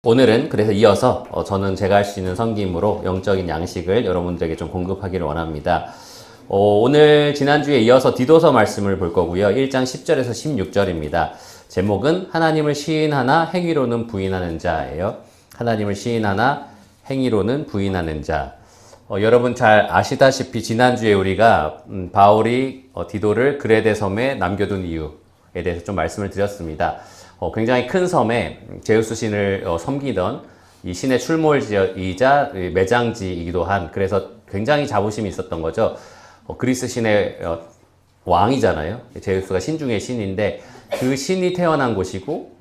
오늘은 그래서 이어서 저는 제가 할 수 있는 섬김으로 영적인 양식을 여러분들에게 좀 공급하기를 원합니다. 오늘 지난주에 이어서 디도서 말씀을 볼 거고요. 1장 10절에서 16절입니다. 제목은 하나님을 시인하나 행위로는 부인하는 자예요. 하나님을 시인하나 행위로는 부인하는 자. 여러분 잘 아시다시피 지난주에 우리가 바울이 디도를 그레데 섬에 남겨둔 이유에 대해서 좀 말씀을 드렸습니다. 굉장히 큰 섬에 제우스 신을 섬기던 이 신의 출몰지이자 매장지이기도 한, 그래서 굉장히 자부심이 있었던 거죠. 그리스 신의 왕이잖아요. 제우스가 신 중의 신인데 그 신이 태어난 곳이고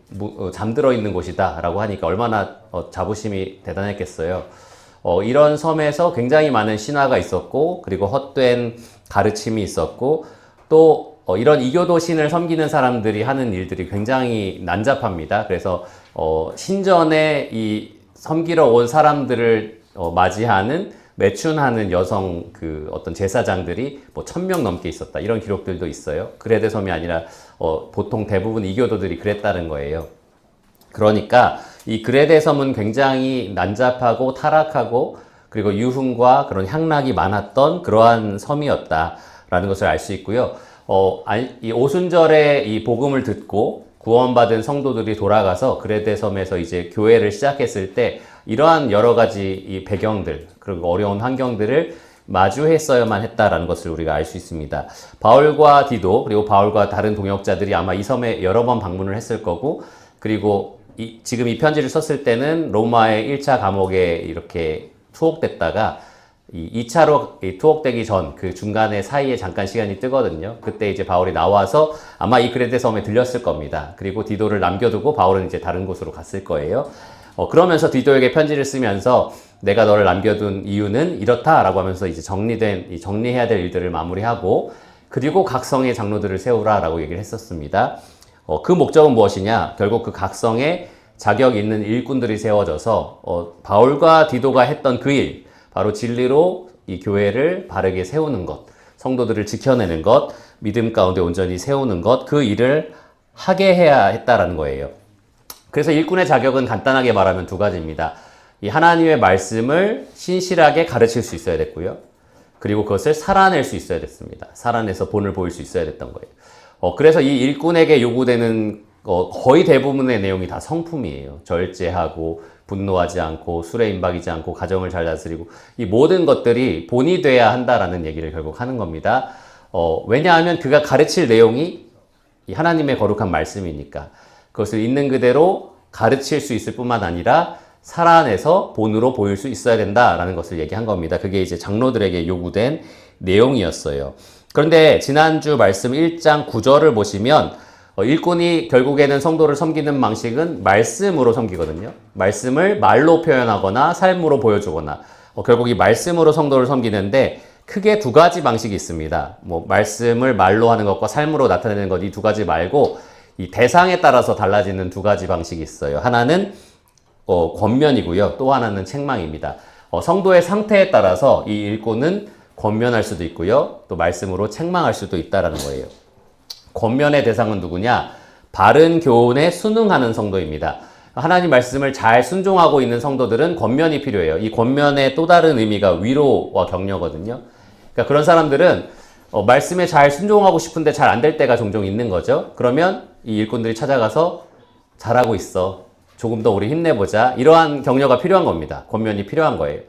잠들어 있는 곳이다 라고 하니까 얼마나 자부심이 대단했겠어요. 이런 섬에서 굉장히 많은 신화가 있었고, 그리고 헛된 가르침이 있었고, 또 이런 이교도 신을 섬기는 사람들이 하는 일들이 굉장히 난잡합니다. 그래서 신전에 이 섬기러 온 사람들을 맞이하는 매춘하는 여성 어떤 제사장들이 뭐 1000명 넘게 있었다, 이런 기록들도 있어요. 그레데 섬이 아니라 보통 대부분 이교도들이 그랬다는 거예요. 그러니까 이 그레데 섬은 굉장히 난잡하고 타락하고, 그리고 유흥과 그런 향락이 많았던 그러한 섬이었다라는 것을 알 수 있고요. 이 오순절에 이 복음을 듣고 구원받은 성도들이 돌아가서 그레데 섬에서 이제 교회를 시작했을 때 이러한 여러 가지 이 배경들, 그리고 어려운 환경들을 마주했어야만 했다라는 것을 우리가 알 수 있습니다. 바울과 디도, 그리고 바울과 다른 동역자들이 아마 이 섬에 여러 번 방문을 했을 거고, 그리고 지금 이 편지를 썼을 때는 로마의 1차 감옥에 이렇게 투옥됐다가 이 2차로 투옥되기 전 그 중간에 사이에 잠깐 시간이 뜨거든요. 그때 이제 바울이 나와서 아마 이 그레데 섬에 들렸을 겁니다. 그리고 디도를 남겨두고 바울은 이제 다른 곳으로 갔을 거예요. 그러면서 디도에게 편지를 쓰면서 내가 너를 남겨둔 이유는 이렇다라고 하면서 이제 정리해야 될 일들을 마무리하고, 그리고 각 성의 장로들을 세우라라고 얘기를 했었습니다. 그 목적은 무엇이냐? 결국 그 각 성에 자격 있는 일꾼들이 세워져서 바울과 디도가 했던 그 일, 바로 진리로 이 교회를 바르게 세우는 것, 성도들을 지켜내는 것, 믿음 가운데 온전히 세우는 것, 그 일을 하게 해야 했다라는 거예요. 그래서 일꾼의 자격은 간단하게 말하면 두 가지입니다. 이 하나님의 말씀을 신실하게 가르칠 수 있어야 됐고요. 그리고 그것을 살아낼 수 있어야 됐습니다. 살아내서 본을 보일 수 있어야 됐던 거예요. 그래서 이 일꾼에게 요구되는 거의 대부분의 내용이 다 성품이에요. 절제하고, 분노하지 않고, 술에 임박이지 않고, 가정을 잘 다스리고, 이 모든 것들이 본이 돼야 한다라는 얘기를 결국 하는 겁니다. 왜냐하면 그가 가르칠 내용이 이 하나님의 거룩한 말씀이니까 그것을 있는 그대로 가르칠 수 있을 뿐만 아니라 살아내서 본으로 보일 수 있어야 된다라는 것을 얘기한 겁니다. 그게 이제 장로들에게 요구된 내용이었어요. 그런데 지난주 말씀 1장 9절을 보시면 일꾼이 결국에는 성도를 섬기는 방식은 말씀으로 섬기거든요. 말씀을 말로 표현하거나 삶으로 보여주거나, 결국 이 말씀으로 성도를 섬기는데 크게 두 가지 방식이 있습니다. 말씀을 말로 하는 것과 삶으로 나타내는 것, 이 두 가지 말고 이 대상에 따라서 달라지는 두 가지 방식이 있어요. 하나는 권면이고요. 또 하나는 책망입니다. 성도의 상태에 따라서 이 일꾼은 권면할 수도 있고요. 또 말씀으로 책망할 수도 있다라는 거예요. 권면의 대상은 누구냐? 바른 교훈에 순응하는 성도입니다. 하나님 말씀을 잘 순종하고 있는 성도들은 권면이 필요해요. 이 권면의 또 다른 의미가 위로와 격려거든요. 그러니까 그런 사람들은 말씀에 잘 순종하고 싶은데 잘 안 될 때가 종종 있는 거죠. 그러면 이 일꾼들이 찾아가서 잘하고 있어, 조금 더 우리 힘내보자, 이러한 격려가 필요한 겁니다. 권면이 필요한 거예요.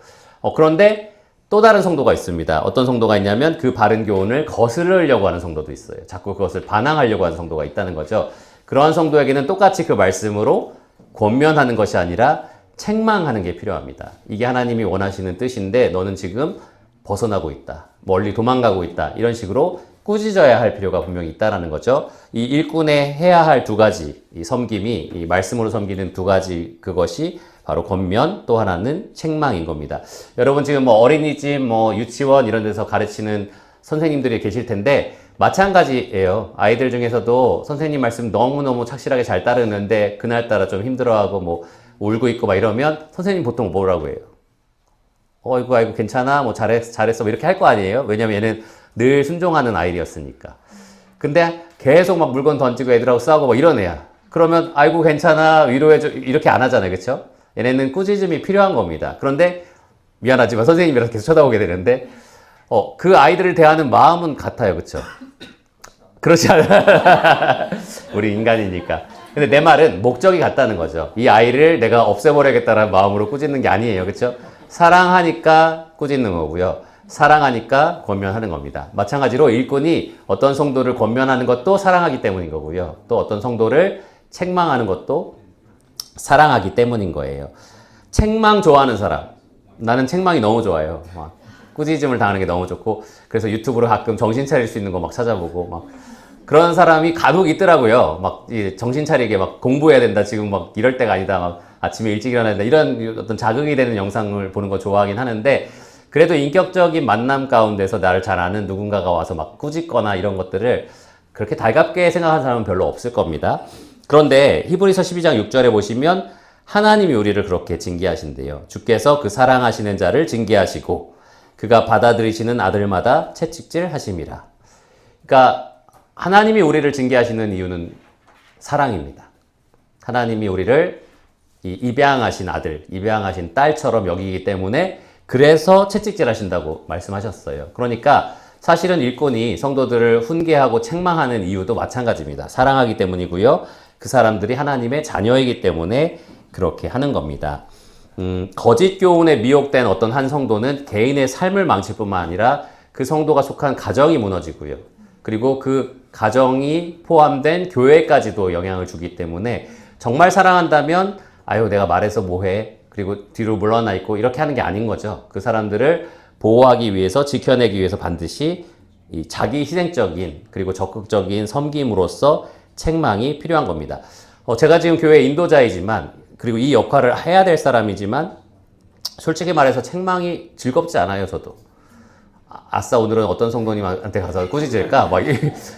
그런데 또 다른 성도가 있습니다. 어떤 성도가 있냐면 그 바른 교훈을 거스르려고 하는 성도도 있어요. 자꾸 그것을 반항하려고 하는 성도가 있다는 거죠. 그러한 성도에게는 똑같이 그 말씀으로 권면하는 것이 아니라 책망하는 게 필요합니다. 이게 하나님이 원하시는 뜻인데 너는 지금 벗어나고 있다, 멀리 도망가고 있다, 이런 식으로 꾸짖어야 할 필요가 분명히 있다는 거죠. 이 일꾼의 해야 할 두 가지, 이 섬김이, 이 말씀으로 섬기는 두 가지, 그것이 바로 권면, 또 하나는 책망인 겁니다. 여러분 지금 어린이집, 유치원 이런 데서 가르치는 선생님들이 계실 텐데 마찬가지예요. 아이들 중에서도 선생님 말씀 너무너무 착실하게 잘 따르는데 그날따라 좀 힘들어하고 울고 있고 막 이러면 선생님 보통 뭐라고 해요? 아이고 괜찮아, 잘했어 이렇게 할 거 아니에요? 왜냐면 얘는 늘 순종하는 아이였으니까. 근데 계속 물건 던지고 애들하고 싸우고 이런 애야. 그러면 아이고 괜찮아, 위로해줘, 이렇게 안 하잖아요. 그쵸? 얘네는 꾸짖음이 필요한 겁니다. 그런데 미안하지만 선생님이라서 계속 쳐다보게 되는데 그 아이들을 대하는 마음은 같아요. 그렇죠? 그렇지 않아요. 우리 인간이니까. 근데 내 말은 목적이 같다는 거죠. 이 아이를 내가 없애버려야겠다는 마음으로 꾸짖는 게 아니에요. 그렇죠? 사랑하니까 꾸짖는 거고요. 사랑하니까 권면하는 겁니다. 마찬가지로 일꾼이 어떤 성도를 권면하는 것도 사랑하기 때문인 거고요. 또 어떤 성도를 책망하는 것도 사랑하기 때문인 거예요. 책망 좋아하는 사람. 나는 책망이 너무 좋아요. 막 꾸짖음을 당하는 게 너무 좋고, 그래서 유튜브로 가끔 정신 차릴 수 있는 거 막 찾아보고, 막 그런 사람이 간혹 있더라고요. 막 정신 차리게 막 공부해야 된다. 지금 막 이럴 때가 아니다. 막 아침에 일찍 일어나야 된다. 이런 어떤 자극이 되는 영상을 보는 거 좋아하긴 하는데, 그래도 인격적인 만남 가운데서 나를 잘 아는 누군가가 와서 막 꾸짖거나 이런 것들을 그렇게 달갑게 생각하는 사람은 별로 없을 겁니다. 그런데 히브리서 12장 6절에 보시면 하나님이 우리를 그렇게 징계하신대요. 주께서 그 사랑하시는 자를 징계하시고 그가 받아들이시는 아들마다 채찍질 하심이라. 그러니까 하나님이 우리를 징계하시는 이유는 사랑입니다. 하나님이 우리를 입양하신 아들, 입양하신 딸처럼 여기기 때문에 그래서 채찍질 하신다고 말씀하셨어요. 그러니까 사실은 일꾼이 성도들을 훈계하고 책망하는 이유도 마찬가지입니다. 사랑하기 때문이고요. 그 사람들이 하나님의 자녀이기 때문에 그렇게 하는 겁니다. 거짓 교훈에 미혹된 어떤 한 성도는 개인의 삶을 망칠 뿐만 아니라 그 성도가 속한 가정이 무너지고요. 그리고 그 가정이 포함된 교회까지도 영향을 주기 때문에 정말 사랑한다면 아유 내가 말해서 뭐해 그리고 뒤로 물러나 있고 이렇게 하는 게 아닌 거죠. 그 사람들을 보호하기 위해서 지켜내기 위해서 반드시 이 자기 희생적인 그리고 적극적인 섬김으로써 책망이 필요한 겁니다. 제가 지금 교회 인도자이지만 그리고 이 역할을 해야 될 사람이지만 솔직히 말해서 책망이 즐겁지 않아요. 저도. 아싸 오늘은 어떤 성도님한테 가서 꾸짖을까? 막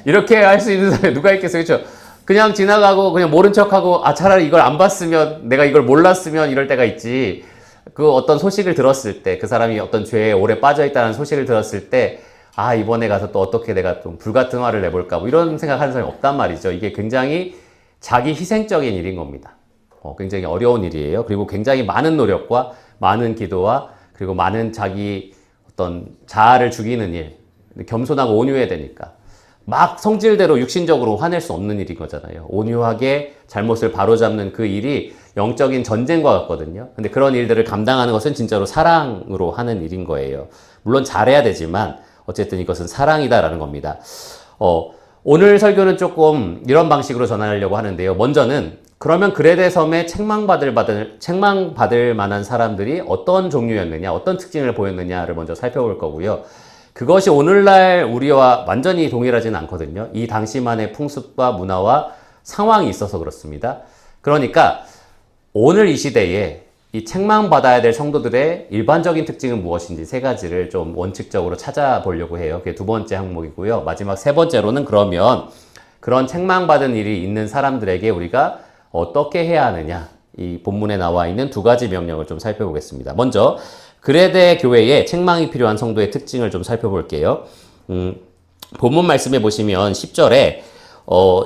이렇게 할 수 있는 사람이 누가 있겠어요. 그렇죠? 그냥 지나가고 그냥 모른 척하고 차라리 이걸 안 봤으면 내가 이걸 몰랐으면 이럴 때가 있지. 그 어떤 소식을 들었을 때 그 사람이 어떤 죄에 오래 빠져있다는 소식을 들었을 때 이번에 가서 또 어떻게 내가 좀 불같은 화를 내볼까 뭐 이런 생각하는 사람이 없단 말이죠. 이게 굉장히 자기 희생적인 일인 겁니다. 굉장히 어려운 일이에요. 그리고 굉장히 많은 노력과 많은 기도와 그리고 많은 자기 어떤 자아를 죽이는 일, 겸손하고 온유해야 되니까 막 성질대로 육신적으로 화낼 수 없는 일인 거잖아요. 온유하게 잘못을 바로잡는 그 일이 영적인 전쟁과 같거든요. 근데 그런 일들을 감당하는 것은 진짜로 사랑으로 하는 일인 거예요. 물론 잘해야 되지만 어쨌든 이것은 사랑이다라는 겁니다. 오늘 설교는 조금 이런 방식으로 전하려고 하는데요. 먼저는 그러면 그레데 섬에 책망받을 만한 사람들이 어떤 종류였느냐, 어떤 특징을 보였느냐를 먼저 살펴볼 거고요. 그것이 오늘날 우리와 완전히 동일하지는 않거든요. 이 당시만의 풍습과 문화와 상황이 있어서 그렇습니다. 그러니까 오늘 이 시대에 이 책망받아야 될 성도들의 일반적인 특징은 무엇인지 세 가지를 좀 원칙적으로 찾아보려고 해요. 그게 두 번째 항목이고요. 마지막 세 번째로는 그러면 그런 책망받은 일이 있는 사람들에게 우리가 어떻게 해야 하느냐, 이 본문에 나와 있는 두 가지 명령을 좀 살펴보겠습니다. 먼저 그레데 교회에 책망이 필요한 성도의 특징을 좀 살펴볼게요. 본문 말씀에 보시면 10절에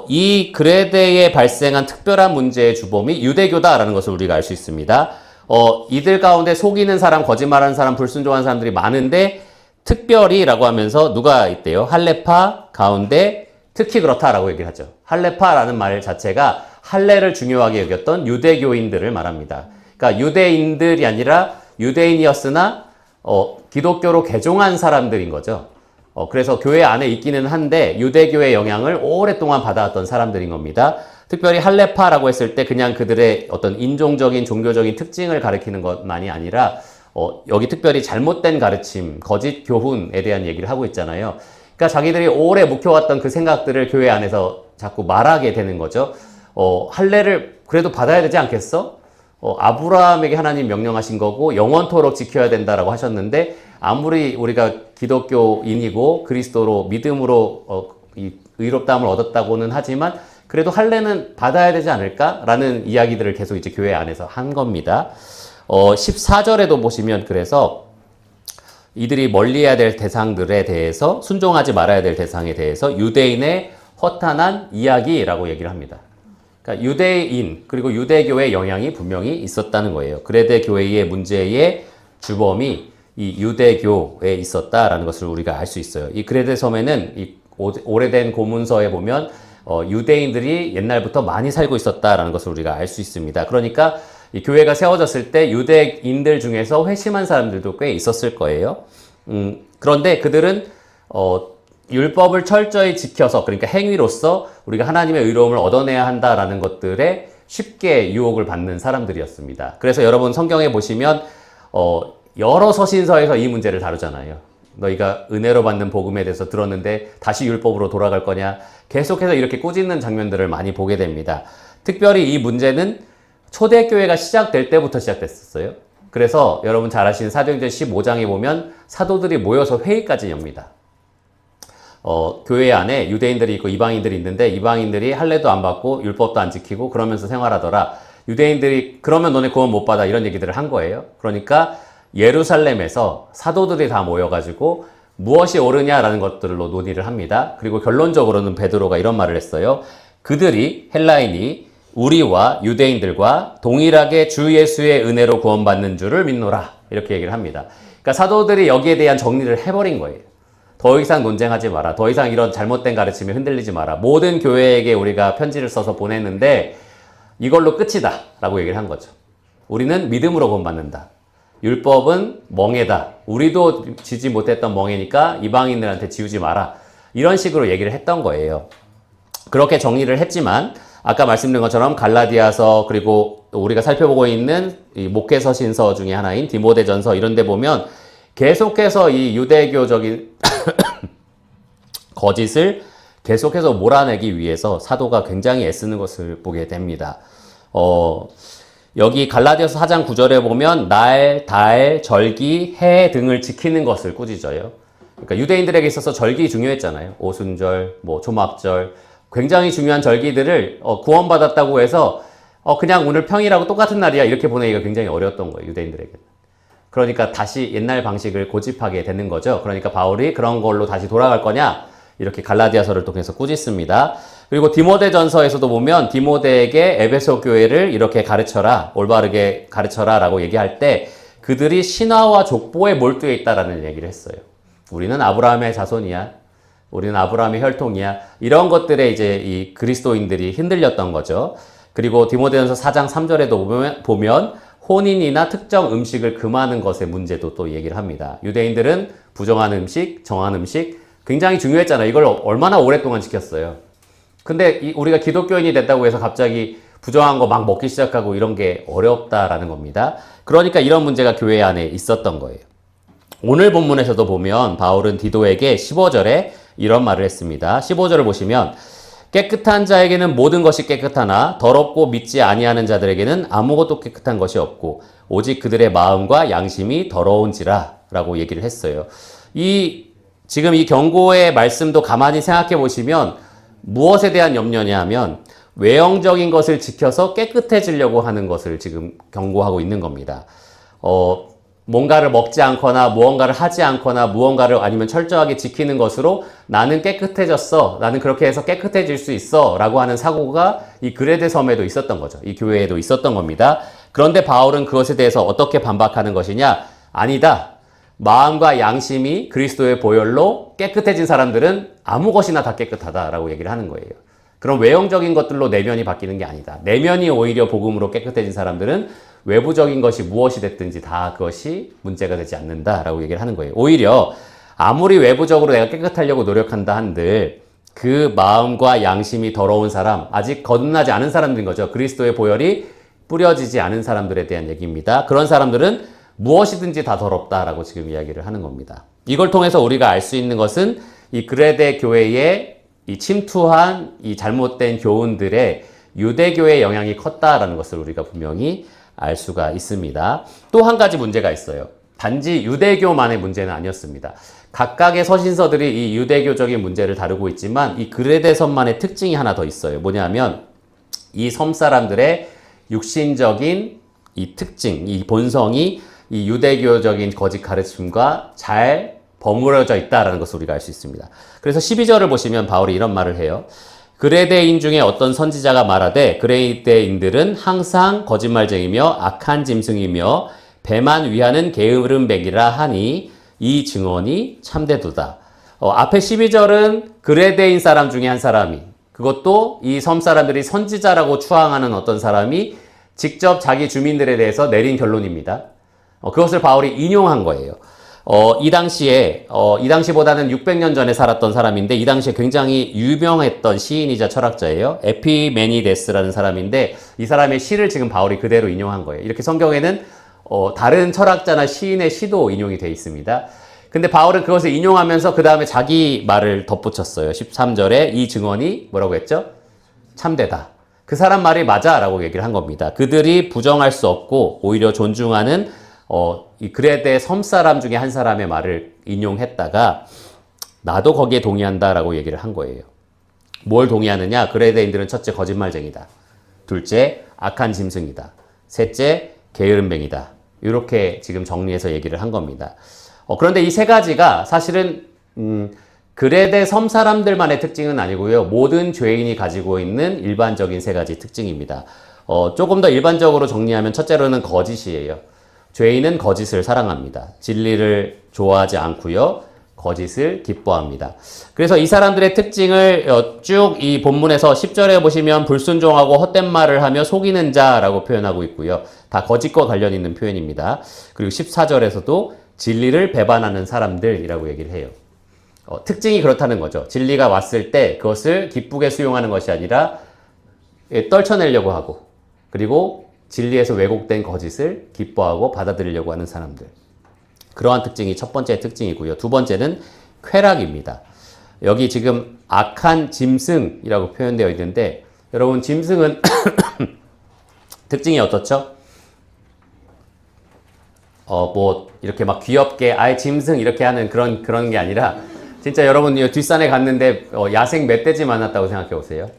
이 그레데에 발생한 특별한 문제의 주범이 유대교다라는 것을 우리가 알 수 있습니다. 이들 가운데 속이는 사람, 거짓말하는 사람, 불순종하는 사람들이 많은데 특별히라고 하면서 누가 있대요? 할례파 가운데 특히 그렇다라고 얘기를 하죠. 할례파라는 말 자체가 할례를 중요하게 여겼던 유대교인들을 말합니다. 그러니까 유대인들이 아니라 유대인이었으나 기독교로 개종한 사람들인 거죠. 그래서 교회 안에 있기는 한데 유대교의 영향을 오랫동안 받아왔던 사람들인 겁니다. 특별히 할례파라고 했을 때 그냥 그들의 어떤 인종적인 종교적인 특징을 가리키는 것만이 아니라 여기 특별히 잘못된 가르침, 거짓 교훈에 대한 얘기를 하고 있잖아요. 그러니까 자기들이 오래 묵혀왔던 그 생각들을 교회 안에서 자꾸 말하게 되는 거죠. 할례를 그래도 받아야 되지 않겠어? 아브라함에게 하나님 명령하신 거고 영원토록 지켜야 된다라고 하셨는데 아무리 우리가 기독교인이고 그리스도로 믿음으로 이 의롭다함을 얻었다고는 하지만 그래도 할례는 받아야 되지 않을까라는 이야기들을 계속 이제 교회 안에서 한 겁니다. 14절에도 보시면 그래서 이들이 멀리해야 될 대상들에 대해서 순종하지 말아야 될 대상에 대해서 유대인의 허탄한 이야기라고 얘기를 합니다. 그러니까 유대인 그리고 유대교의 영향이 분명히 있었다는 거예요. 그레데 교회의 문제의 주범이 이 유대교에 있었다라는 것을 우리가 알 수 있어요. 이 그레데 섬에는 이 오래된 고문서에 보면 유대인들이 옛날부터 많이 살고 있었다라는 것을 우리가 알 수 있습니다. 그러니까 이 교회가 세워졌을 때 유대인들 중에서 회심한 사람들도 꽤 있었을 거예요. 그런데 그들은 율법을 철저히 지켜서, 그러니까 행위로서 우리가 하나님의 의로움을 얻어내야 한다라는 것들에 쉽게 유혹을 받는 사람들이었습니다. 그래서 여러분 성경에 보시면 여러 서신서에서 이 문제를 다루잖아요. 너희가 은혜로 받는 복음에 대해서 들었는데 다시 율법으로 돌아갈 거냐? 계속해서 이렇게 꾸짖는 장면들을 많이 보게 됩니다. 특별히 이 문제는 초대교회가 시작될 때부터 시작됐었어요. 그래서 여러분 잘 아시는 사도행전 15장에 보면 사도들이 모여서 회의까지 엽니다. 교회 안에 유대인들이 있고 이방인들이 있는데 이방인들이 할례도 안 받고 율법도 안 지키고 그러면서 생활하더라. 유대인들이 그러면 너네 구원 못 받아, 이런 얘기들을 한 거예요. 그러니까 예루살렘에서 사도들이 다 모여가지고 무엇이 옳으냐라는 것들로 논의를 합니다. 그리고 결론적으로는 베드로가 이런 말을 했어요. 그들이, 헬라인이 우리와 유대인들과 동일하게 주 예수의 은혜로 구원받는 줄을 믿노라, 이렇게 얘기를 합니다. 그러니까 사도들이 여기에 대한 정리를 해버린 거예요. 더 이상 논쟁하지 마라. 더 이상 이런 잘못된 가르침에 흔들리지 마라. 모든 교회에게 우리가 편지를 써서 보냈는데 이걸로 끝이다 라고 얘기를 한 거죠. 우리는 믿음으로 구원받는다. 율법은 멍해다. 우리도 지지 못했던 멍해니까 이방인들한테 지우지 마라. 이런 식으로 얘기를 했던 거예요. 그렇게 정리를 했지만 아까 말씀드린 것처럼 갈라디아서, 그리고 우리가 살펴보고 있는 이 목회서신서 중에 하나인 디모데전서, 이런 데 보면 계속해서 이 유대교적인 거짓을 계속해서 몰아내기 위해서 사도가 굉장히 애쓰는 것을 보게 됩니다. 여기 갈라디아서 4장 9절에 보면 날, 달, 절기, 해 등을 지키는 것을 꾸짖어요. 그러니까 유대인들에게 있어서 절기 중요했잖아요. 오순절, 초막절, 굉장히 중요한 절기들을 구원받았다고 해서 그냥 오늘 평일하고 똑같은 날이야 이렇게 보내기가 굉장히 어려웠던 거예요, 유대인들에게는. 그러니까 다시 옛날 방식을 고집하게 되는 거죠. 그러니까 바울이 그런 걸로 다시 돌아갈 거냐, 이렇게 갈라디아서를 통해서 꾸짖습니다. 그리고 디모데전서에서도 보면 디모데에게 에베소 교회를 이렇게 가르쳐라, 올바르게 가르쳐라 라고 얘기할 때 그들이 신화와 족보에 몰두해 있다라는 얘기를 했어요. 우리는 아브라함의 자손이야, 우리는 아브라함의 혈통이야, 이런 것들에 이제 이 그리스도인들이 흔들렸던 거죠. 그리고 디모데전서 4장 3절에도 보면 혼인이나 특정 음식을 금하는 것의 문제도 또 얘기를 합니다. 유대인들은 부정한 음식, 정한 음식 굉장히 중요했잖아요. 이걸 얼마나 오랫동안 지켰어요. 근데 우리가 기독교인이 됐다고 해서 갑자기 부정한 거 막 먹기 시작하고 이런 게 어렵다라는 겁니다. 그러니까 이런 문제가 교회 안에 있었던 거예요. 오늘 본문에서도 보면 바울은 디도에게 15절에 이런 말을 했습니다. 15절을 보시면 깨끗한 자에게는 모든 것이 깨끗하나 더럽고 믿지 아니하는 자들에게는 아무것도 깨끗한 것이 없고 오직 그들의 마음과 양심이 더러운지라 라고 얘기를 했어요. 지금 이 경고의 말씀도 가만히 생각해 보시면 무엇에 대한 염려냐 하면 외형적인 것을 지켜서 깨끗해지려고 하는 것을 지금 경고하고 있는 겁니다. 뭔가를 먹지 않거나 무언가를 하지 않거나 무언가를 아니면 철저하게 지키는 것으로 나는 깨끗해졌어, 나는 그렇게 해서 깨끗해질 수 있어 라고 하는 사고가 이 그레데 섬에도 있었던 거죠. 이 교회에도 있었던 겁니다. 그런데 바울은 그것에 대해서 어떻게 반박하는 것이냐? 아니다. 마음과 양심이 그리스도의 보혈로 깨끗해진 사람들은 아무 것이나 다 깨끗하다라고 얘기를 하는 거예요. 그럼 외형적인 것들로 내면이 바뀌는 게 아니다. 내면이 오히려 복음으로 깨끗해진 사람들은 외부적인 것이 무엇이 됐든지 다 그것이 문제가 되지 않는다라고 얘기를 하는 거예요. 오히려 아무리 외부적으로 내가 깨끗하려고 노력한다 한들 그 마음과 양심이 더러운 사람, 아직 거듭나지 않은 사람들인 거죠. 그리스도의 보혈이 뿌려지지 않은 사람들에 대한 얘기입니다. 그런 사람들은 무엇이든지 다 더럽다라고 지금 이야기를 하는 겁니다. 이걸 통해서 우리가 알 수 있는 것은 이 그레데 교회에 이 침투한 이 잘못된 교훈들의 유대교의 영향이 컸다라는 것을 우리가 분명히 알 수가 있습니다. 또 한 가지 문제가 있어요. 단지 유대교만의 문제는 아니었습니다. 각각의 서신서들이 이 유대교적인 문제를 다루고 있지만 이 그레데 섬만의 특징이 하나 더 있어요. 뭐냐면 이 섬 사람들의 육신적인 이 특징, 이 본성이 이 유대교적인 거짓 가르침과 잘 버무려져 있다라는 것을 우리가 알 수 있습니다. 그래서 12절을 보시면 바울이 이런 말을 해요. 그레데인 중에 어떤 선지자가 말하되 그레데인들은 항상 거짓말쟁이며 악한 짐승이며 배만 위하는 게으름뱅이라 하니 이 증언이 참되도다. 앞에 12절은 그레데인 사람 중에 한 사람이, 그것도 이 섬 사람들이 선지자라고 추앙하는 어떤 사람이 직접 자기 주민들에 대해서 내린 결론입니다. 그것을 바울이 인용한 거예요. 이 당시보다는 600년 전에 살았던 사람인데, 이 당시에 굉장히 유명했던 시인이자 철학자예요. 에피메니데스라는 사람인데, 이 사람의 시를 지금 바울이 그대로 인용한 거예요. 이렇게 성경에는 다른 철학자나 시인의 시도 인용이 되어 있습니다. 근데 바울은 그것을 인용하면서 그 다음에 자기 말을 덧붙였어요. 13절에 이 증언이 뭐라고 했죠? 참되다. 그 사람 말이 맞아 라고 얘기를 한 겁니다. 그들이 부정할 수 없고 오히려 존중하는 이 그레데 섬 사람 중에 한 사람의 말을 인용했다가 나도 거기에 동의한다 라고 얘기를 한 거예요. 뭘 동의하느냐? 그레데인들은 첫째 거짓말쟁이다. 둘째 악한 짐승이다. 셋째 게으름뱅이다. 이렇게 지금 정리해서 얘기를 한 겁니다. 그런데 이 세 가지가 사실은 그레데 섬 사람들만의 특징은 아니고요. 모든 죄인이 가지고 있는 일반적인 세 가지 특징입니다. 조금 더 일반적으로 정리하면 첫째로는 거짓이에요. 죄인은 거짓을 사랑합니다. 진리를 좋아하지 않고요. 거짓을 기뻐합니다. 그래서 이 사람들의 특징을 쭉 이 본문에서 10절에 보시면 불순종하고 헛된 말을 하며 속이는 자라고 표현하고 있고요. 다 거짓과 관련 있는 표현입니다. 그리고 14절에서도 진리를 배반하는 사람들이라고 얘기를 해요. 특징이 그렇다는 거죠. 진리가 왔을 때 그것을 기쁘게 수용하는 것이 아니라 떨쳐내려고 하고, 그리고 진리에서 왜곡된 거짓을 기뻐하고 받아들이려고 하는 사람들. 그러한 특징이 첫 번째 특징이고요. 두 번째는 쾌락입니다. 여기 지금 악한 짐승이라고 표현되어 있는데, 여러분 짐승은 특징이 어떻죠? 이렇게 막 귀엽게 아예 짐승 이렇게 하는 그런 게 아니라, 진짜 여러분 뒷산에 갔는데 야생 멧돼지 만났다고 생각해 보세요.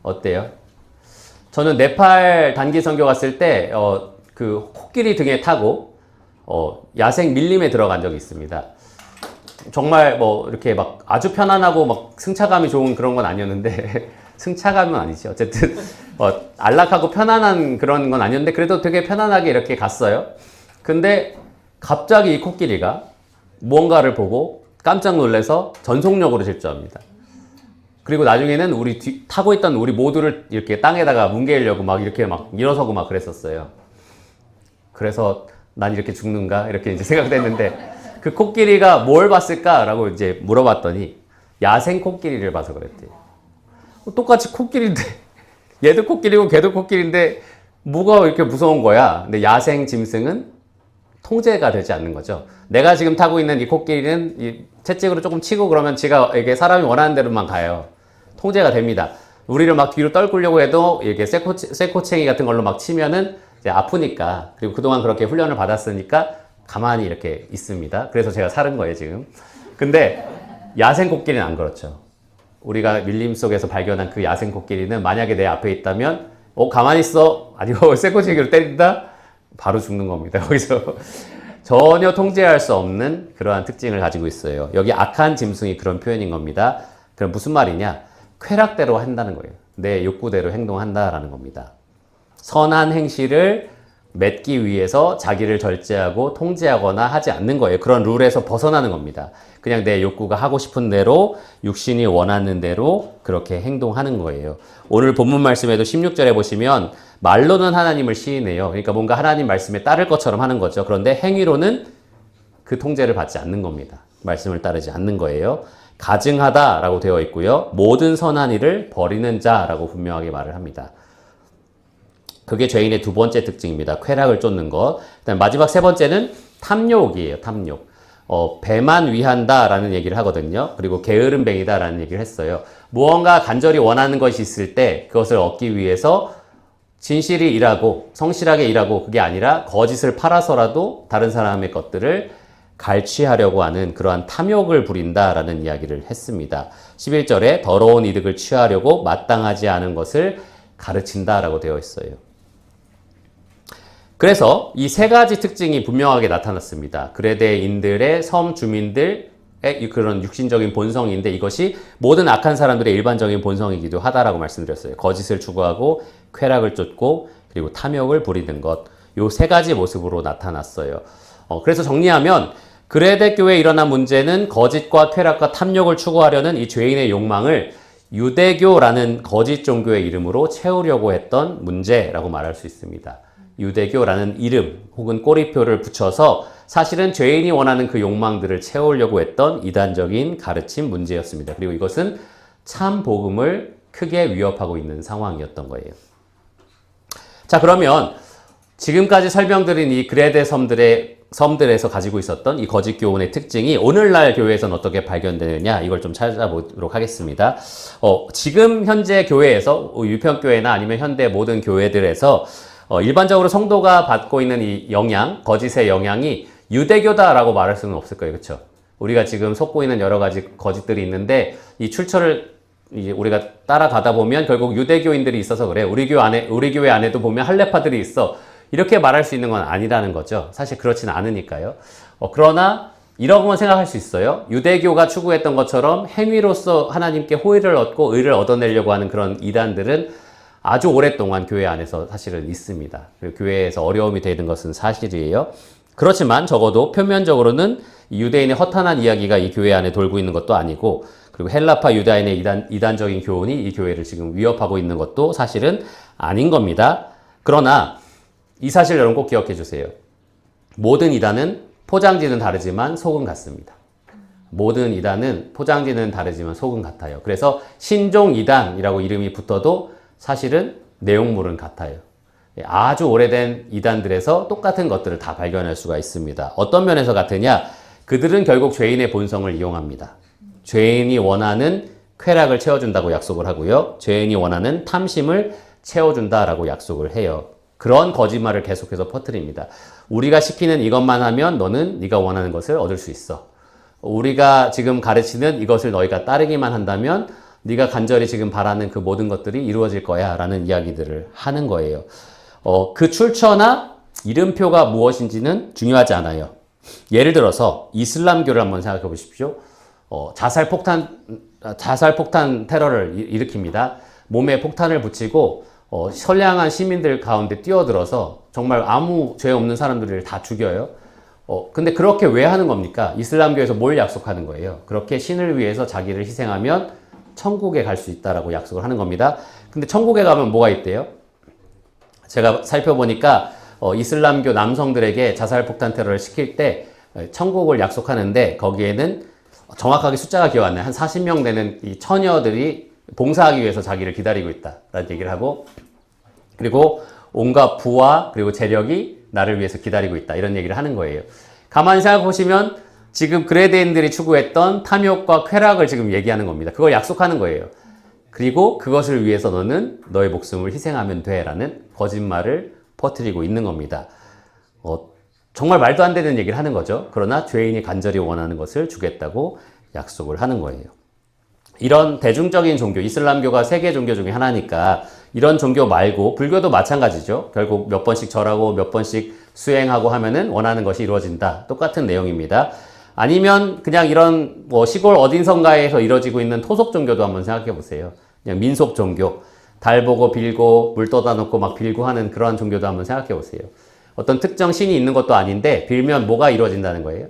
어때요? 저는 네팔 단기 선교 갔을 때 그 코끼리 등에 타고 야생 밀림에 들어간 적이 있습니다. 정말 이렇게 막 아주 편안하고 막 승차감이 좋은 그런 건 아니었는데 승차감은 아니지. 어쨌든 안락하고 편안한 그런 건 아니었는데 그래도 되게 편안하게 이렇게 갔어요. 근데 갑자기 이 코끼리가 무언가를 보고 깜짝 놀라서 전속력으로 질주합니다. 그리고 나중에는 타고 있던 우리 모두를 이렇게 땅에다가 뭉개려고 막 이렇게 막 일어서고 막 그랬었어요. 그래서 난 이렇게 죽는가? 이렇게 이제 생각됐는데, 그 코끼리가 뭘 봤을까라고 이제 물어봤더니 야생 코끼리를 봐서 그랬대요. 똑같이 코끼리인데, 얘도 코끼리고 걔도 코끼리인데 뭐가 이렇게 무서운 거야? 근데 야생 짐승은 통제가 되지 않는 거죠. 내가 지금 타고 있는 이 코끼리는 이 채찍으로 조금 치고 그러면 지가 이게 사람이 원하는 대로만 가요. 통제가 됩니다. 우리를 막 뒤로 떨구려고 해도 이렇게 쇠코챙이 같은 걸로 막 치면은 이제 아프니까, 그리고 그동안 그렇게 훈련을 받았으니까 가만히 이렇게 있습니다. 그래서 제가 사는 거예요, 지금. 근데 야생 코끼리는 안 그렇죠. 우리가 밀림 속에서 발견한 그 야생 코끼리는 만약에 내 앞에 있다면 가만히 있어. 아니고 쇠코챙이로 때린다? 바로 죽는 겁니다. 거기서 전혀 통제할 수 없는 그러한 특징을 가지고 있어요. 여기 악한 짐승이 그런 표현인 겁니다. 그럼 무슨 말이냐? 쾌락대로 한다는 거예요. 내 욕구대로 행동한다라는 겁니다. 선한 행실을 맺기 위해서 자기를 절제하고 통제하거나 하지 않는 거예요. 그런 룰에서 벗어나는 겁니다. 그냥 내 욕구가 하고 싶은 대로, 육신이 원하는 대로 그렇게 행동하는 거예요. 오늘 본문 말씀에도 16절에 보시면 말로는 하나님을 시인해요. 그러니까 뭔가 하나님 말씀에 따를 것처럼 하는 거죠. 그런데 행위로는 그 통제를 받지 않는 겁니다. 말씀을 따르지 않는 거예요. 가증하다라고 되어 있고요. 모든 선한 일을 버리는 자라고 분명하게 말을 합니다. 그게 죄인의 두 번째 특징입니다. 쾌락을 쫓는 것. 그다음 마지막 세 번째는 탐욕이에요. 탐욕. 배만 위한다라는 얘기를 하거든요. 그리고 게으름뱅이다라는 얘기를 했어요. 무언가 간절히 원하는 것이 있을 때 그것을 얻기 위해서 진실이 일하고 성실하게 일하고, 그게 아니라 거짓을 팔아서라도 다른 사람의 것들을 갈취하려고 하는 그러한 탐욕을 부린다라는 이야기를 했습니다. 11절에 더러운 이득을 취하려고 마땅하지 않은 것을 가르친다라고 되어 있어요. 그래서 이 세 가지 특징이 분명하게 나타났습니다. 그레데인들의 섬 주민들의 그런 육신적인 본성인데 이것이 모든 악한 사람들의 일반적인 본성이기도 하다라고 말씀드렸어요. 거짓을 추구하고 쾌락을 쫓고 그리고 탐욕을 부리는 것. 요 세 가지 모습으로 나타났어요. 그래서 정리하면 그레데 교회에 일어난 문제는 거짓과 쾌락과 탐욕을 추구하려는 이 죄인의 욕망을 유대교라는 거짓 종교의 이름으로 채우려고 했던 문제라고 말할 수 있습니다. 유대교라는 이름 혹은 꼬리표를 붙여서 사실은 죄인이 원하는 그 욕망들을 채우려고 했던 이단적인 가르침 문제였습니다. 그리고 이것은 참 복음을 크게 위협하고 있는 상황이었던 거예요. 자, 그러면 지금까지 설명드린 이 그레데 섬들에서 가지고 있었던 이 거짓 교훈의 특징이 오늘날 교회에서는 어떻게 발견되느냐, 이걸 좀 찾아보도록 하겠습니다. 지금 현재 교회에서 유평교회나 아니면 현대 모든 교회들에서 일반적으로 성도가 받고 있는 이 영향, 거짓의 영향이 유대교다라고 말할 수는 없을 거예요. 그렇죠? 우리가 지금 속고 있는 여러 가지 거짓들이 있는데 이 출처를 이제 우리가 따라가다 보면 결국 유대교인들이 있어서 그래. 우리 교회 안에도 보면 할례파들이 있어. 이렇게 말할 수 있는 건 아니라는 거죠. 사실 그렇지는 않으니까요. 그러나 이런 건 생각할 수 있어요. 유대교가 추구했던 것처럼 행위로서 하나님께 호의를 얻고 의를 얻어내려고 하는 그런 이단들은 아주 오랫동안 교회 안에서 사실은 있습니다. 그리고 교회에서 어려움이 되는 것은 사실이에요. 그렇지만 적어도 표면적으로는 유대인의 허탄한 이야기가 이 교회 안에 돌고 있는 것도 아니고, 그리고 헬라파 유다인의 이단적인 교훈이 이 교회를 지금 위협하고 있는 것도 사실은 아닌 겁니다. 그러나 이 사실 여러분 꼭 기억해 주세요. 모든 이단은 포장지는 다르지만 속은 같습니다. 모든 이단은 포장지는 다르지만 속은 같아요. 그래서 신종 이단이라고 이름이 붙어도 사실은 내용물은 같아요. 아주 오래된 이단들에서 똑같은 것들을 다 발견할 수가 있습니다. 어떤 면에서 같으냐? 그들은 결국 죄인의 본성을 이용합니다. 죄인이 원하는 쾌락을 채워준다고 약속을 하고요. 죄인이 원하는 탐심을 채워준다라고 약속을 해요. 그런 거짓말을 계속해서 퍼뜨립니다. 우리가 시키는 이것만 하면 너는 네가 원하는 것을 얻을 수 있어. 우리가 지금 가르치는 이것을 너희가 따르기만 한다면 네가 간절히 지금 바라는 그 모든 것들이 이루어질 거야 라는 이야기들을 하는 거예요. 그 출처나 이름표가 무엇인지는 중요하지 않아요. 예를 들어서 이슬람교를 한번 생각해 보십시오. 자살폭탄 테러를 일으킵니다. 몸에 폭탄을 붙이고 선량한 시민들 가운데 뛰어들어서 정말 아무 죄 없는 사람들을 다 죽여요. 근데 그렇게 왜 하는 겁니까? 이슬람교에서 뭘 약속하는 거예요? 그렇게 신을 위해서 자기를 희생하면 천국에 갈 수 있다라고 약속을 하는 겁니다. 근데 천국에 가면 뭐가 있대요? 제가 살펴보니까 이슬람교 남성들에게 자살폭탄 테러를 시킬 때 천국을 약속하는데 거기에는 정확하게 숫자가 기억 안 나요. 한 40명 되는 이 처녀들이 봉사하기 위해서 자기를 기다리고 있다라는 얘기를 하고, 그리고 온갖 부와 그리고 재력이 나를 위해서 기다리고 있다 이런 얘기를 하는 거예요. 가만히 생각해 보시면 지금 그레데인들이 추구했던 탐욕과 쾌락을 지금 얘기하는 겁니다. 그걸 약속하는 거예요. 그리고 그것을 위해서 너는 너의 목숨을 희생하면 돼 라는 거짓말을 퍼뜨리고 있는 겁니다. 정말 말도 안 되는 얘기를 하는 거죠. 그러나 죄인이 간절히 원하는 것을 주겠다고 약속을 하는 거예요. 이런 대중적인 종교, 이슬람교가 세계 종교 중에 하나니까 이런 종교 말고 불교도 마찬가지죠. 결국 몇 번씩 절하고 몇 번씩 수행하고 하면은 원하는 것이 이루어진다. 똑같은 내용입니다. 아니면 그냥 이런 시골 어딘선가에서 이루어지고 있는 토속 종교도 한번 생각해 보세요. 그냥 민속 종교, 달 보고 빌고 물 떠다 놓고 막 빌고 하는 그런 종교도 한번 생각해 보세요. 어떤 특정 신이 있는 것도 아닌데 빌면 뭐가 이루어진다는 거예요?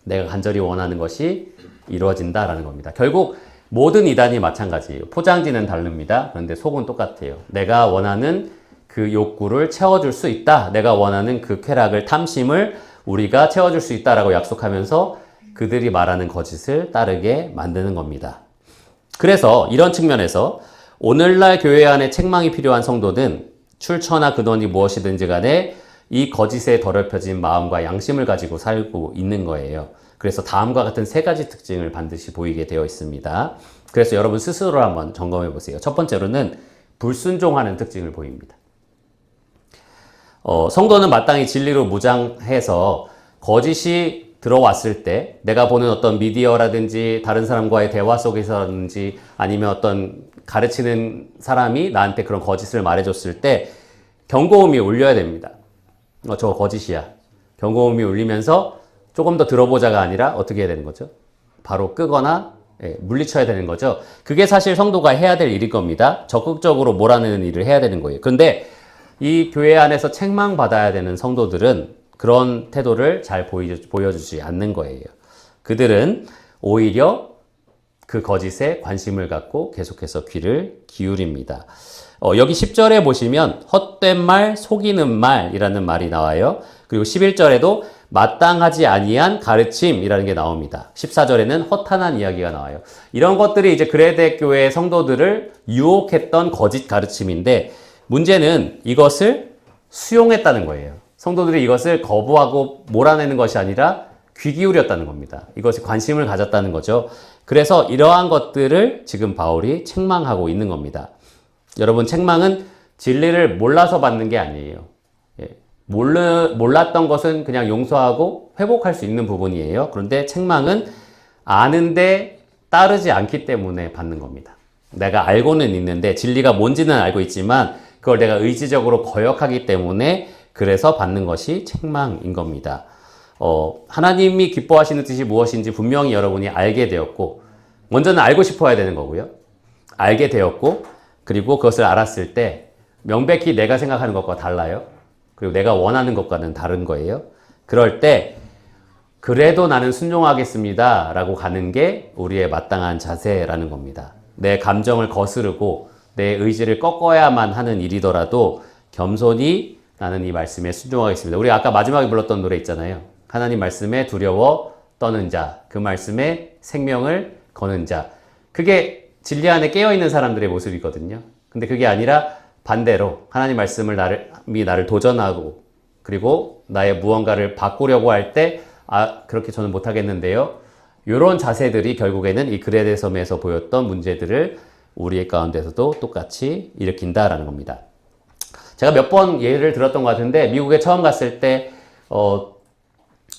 내가 간절히 원하는 것이 이루어진다라는 겁니다. 결국 모든 이단이 마찬가지예요. 포장지는 다릅니다. 그런데 속은 똑같아요. 내가 원하는 그 욕구를 채워줄 수 있다. 내가 원하는 그 쾌락을, 탐심을 우리가 채워줄 수 있다라고 약속하면서 그들이 말하는 거짓을 따르게 만드는 겁니다. 그래서 이런 측면에서 오늘날 교회 안에 책망이 필요한 성도는 출처나 근원이 무엇이든지 간에 이 거짓에 더럽혀진 마음과 양심을 가지고 살고 있는 거예요. 그래서 다음과 같은 세 가지 특징을 반드시 보이게 되어 있습니다. 그래서 여러분 스스로 한번 점검해 보세요. 첫 번째로는 불순종하는 특징을 보입니다. 성도는 마땅히 진리로 무장해서 거짓이 들어왔을 때 내가 보는 어떤 미디어라든지 다른 사람과의 대화 속에서든지 아니면 어떤 가르치는 사람이 나한테 그런 거짓을 말해줬을 때 경고음이 울려야 됩니다. 저거 거짓이야. 경고음이 울리면서 조금 더 들어보자가 아니라 어떻게 해야 되는 거죠? 바로 끄거나 물리쳐야 되는 거죠. 그게 사실 성도가 해야 될 일일 겁니다. 적극적으로 몰아내는 일을 해야 되는 거예요. 그런데 이 교회 안에서 책망받아야 되는 성도들은 그런 태도를 잘 보여주지 않는 거예요. 그들은 오히려 그 거짓에 관심을 갖고 계속해서 귀를 기울입니다. 여기 10절에 보시면 헛된 말, 속이는 말이라는 말이 나와요. 그리고 11절에도 마땅하지 아니한 가르침이라는 게 나옵니다. 14절에는 허탄한 이야기가 나와요. 이런 것들이 이제 그레데 교회의 성도들을 유혹했던 거짓 가르침인데 문제는 이것을 수용했다는 거예요. 성도들이 이것을 거부하고 몰아내는 것이 아니라 귀 기울였다는 겁니다. 이것에 관심을 가졌다는 거죠. 그래서 이러한 것들을 지금 바울이 책망하고 있는 겁니다. 여러분, 책망은 진리를 몰라서 받는 게 아니에요. 몰랐던 것은 그냥 용서하고 회복할 수 있는 부분이에요. 그런데 책망은 아는데 따르지 않기 때문에 받는 겁니다. 내가 알고는 있는데 진리가 뭔지는 알고 있지만 그걸 내가 의지적으로 거역하기 때문에 그래서 받는 것이 책망인 겁니다. 하나님이 기뻐하시는 뜻이 무엇인지 분명히 여러분이 알게 되었고, 먼저는 알고 싶어야 되는 거고요. 알게 되었고, 그리고 그것을 알았을 때 명백히 내가 생각하는 것과 달라요. 그리고 내가 원하는 것과는 다른 거예요. 그럴 때 그래도 나는 순종하겠습니다 라고 가는 게 우리의 마땅한 자세라는 겁니다. 내 감정을 거스르고 내 의지를 꺾어야만 하는 일이더라도 겸손히 나는 이 말씀에 순종하겠습니다. 우리 아까 마지막에 불렀던 노래 있잖아요. 하나님 말씀에 두려워 떠는 자, 그 말씀에 생명을 거는 자. 그게 진리 안에 깨어있는 사람들의 모습이거든요. 근데 그게 아니라 반대로 하나님 말씀을 나를 도전하고 그리고 나의 무언가를 바꾸려고 할 때 그렇게 저는 못하겠는데요. 이런 자세들이 결국에는 이 그레데 섬에서 보였던 문제들을 우리의 가운데서도 똑같이 일으킨다라는 겁니다. 제가 몇 번 예를 들었던 것 같은데 미국에 처음 갔을 때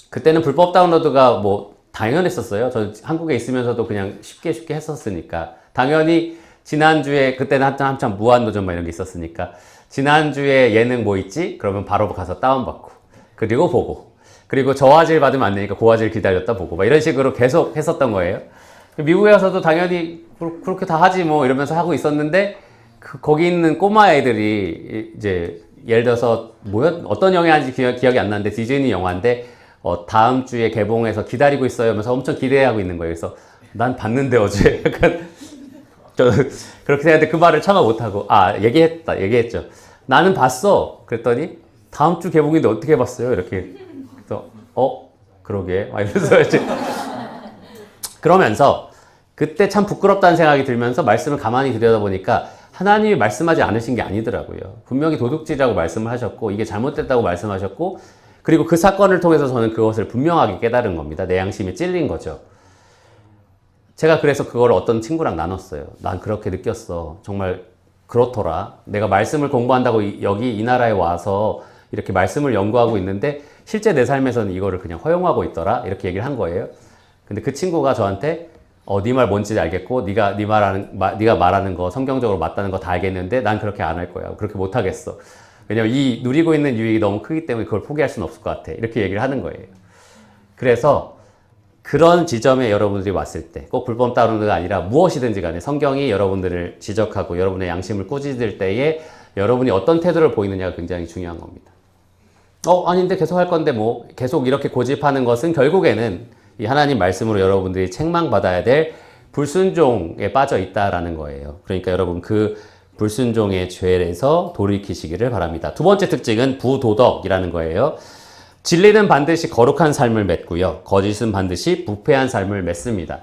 그때는 불법 다운로드가 뭐 당연했었어요. 저 한국에 있으면서도 그냥 쉽게 했었으니까. 당연히 지난주에 그때는 한참 무한도전 막 이런 게 있었으니까 지난주에 예능 뭐 있지? 그러면 바로 가서 다운받고 그리고 보고 그리고 저화질 받으면 안 되니까 고화질 기다렸다 보고 막 이런 식으로 계속 했었던 거예요. 미국에 와서도 당연히 그렇게 다 하지 뭐 이러면서 하고 있었는데 거기 있는 꼬마 애들이 이제 예를 들어서 어떤 영화인지 기억이 안 나는데 디즈니 영화인데 다음 주에 개봉해서 기다리고 있어요 하면서 엄청 기대하고 있는 거예요. 그래서 난 봤는데 어제 약간 그렇게 생각했는데 그 말을 참아 못하고 얘기했죠. 나는 봤어. 그랬더니 다음 주 개봉인데 어떻게 봤어요? 이렇게 그래서 그러게 막 이러면서 이제 그러면서 그때 참 부끄럽다는 생각이 들면서 말씀을 가만히 들여다보니까 하나님이 말씀하지 않으신 게 아니더라고요. 분명히 도둑질이라고 말씀을 하셨고 이게 잘못됐다고 말씀하셨고 그리고 그 사건을 통해서 저는 그것을 분명하게 깨달은 겁니다. 내 양심에 찔린 거죠. 제가 그래서 그걸 어떤 친구랑 나눴어요. 난 그렇게 느꼈어. 정말 그렇더라. 내가 말씀을 공부한다고 여기 이 나라에 와서 이렇게 말씀을 연구하고 있는데 실제 내 삶에서는 이거를 그냥 허용하고 있더라. 이렇게 얘기를 한 거예요. 근데 그 친구가 저한테 네 말 뭔지 알겠고 네가 말하는 거 성경적으로 맞다는 거 다 알겠는데 난 그렇게 안 할 거야. 그렇게 못 하겠어. 왜냐면 이 누리고 있는 유익이 너무 크기 때문에 그걸 포기할 수는 없을 것 같아. 이렇게 얘기를 하는 거예요. 그래서 그런 지점에 여러분들이 왔을 때 꼭 불법 다운로드가 아니라 무엇이든지 간에 성경이 여러분들을 지적하고 여러분의 양심을 꾸짖을 때에 여러분이 어떤 태도를 보이느냐가 굉장히 중요한 겁니다. 아닌데 계속 할 건데 뭐 계속 이렇게 고집하는 것은 결국에는 이 하나님 말씀으로 여러분들이 책망받아야 될 불순종에 빠져 있다라는 거예요. 그러니까 여러분 그 불순종의 죄에서 돌이키시기를 바랍니다. 두 번째 특징은 부도덕이라는 거예요. 진리는 반드시 거룩한 삶을 맺고요. 거짓은 반드시 부패한 삶을 맺습니다.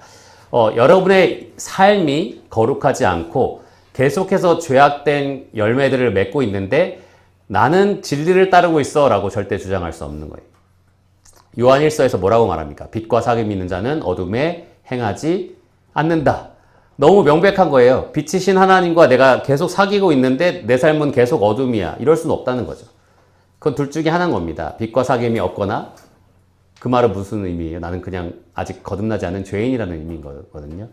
여러분의 삶이 거룩하지 않고 계속해서 죄악된 열매들을 맺고 있는데 나는 진리를 따르고 있어 라고 절대 주장할 수 없는 거예요. 요한 1서에서 뭐라고 말합니까? 빛과 사귐이 있는 자는 어둠에 행하지 않는다. 너무 명백한 거예요. 빛이신 하나님과 내가 계속 사귀고 있는데 내 삶은 계속 어둠이야. 이럴 수는 없다는 거죠. 그건 둘 중에 하나인 겁니다. 빛과 사귐이 없거나 그 말은 무슨 의미예요? 나는 그냥 아직 거듭나지 않은 죄인이라는 의미인 거거든요.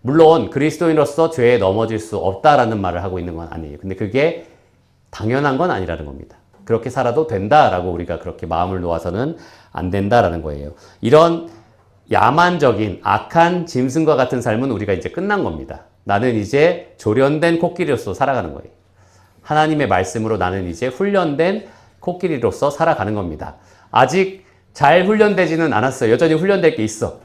물론 그리스도인으로서 죄에 넘어질 수 없다라는 말을 하고 있는 건 아니에요. 근데 그게 당연한 건 아니라는 겁니다. 그렇게 살아도 된다라고 우리가 그렇게 마음을 놓아서는 안 된다라는 거예요. 이런 야만적인 악한 짐승과 같은 삶은 우리가 이제 끝난 겁니다. 나는 이제 조련된 코끼리로서 살아가는 거예요. 하나님의 말씀으로 나는 이제 훈련된 코끼리로서 살아가는 겁니다. 아직 잘 훈련되지는 않았어요. 여전히 훈련될 게 있어.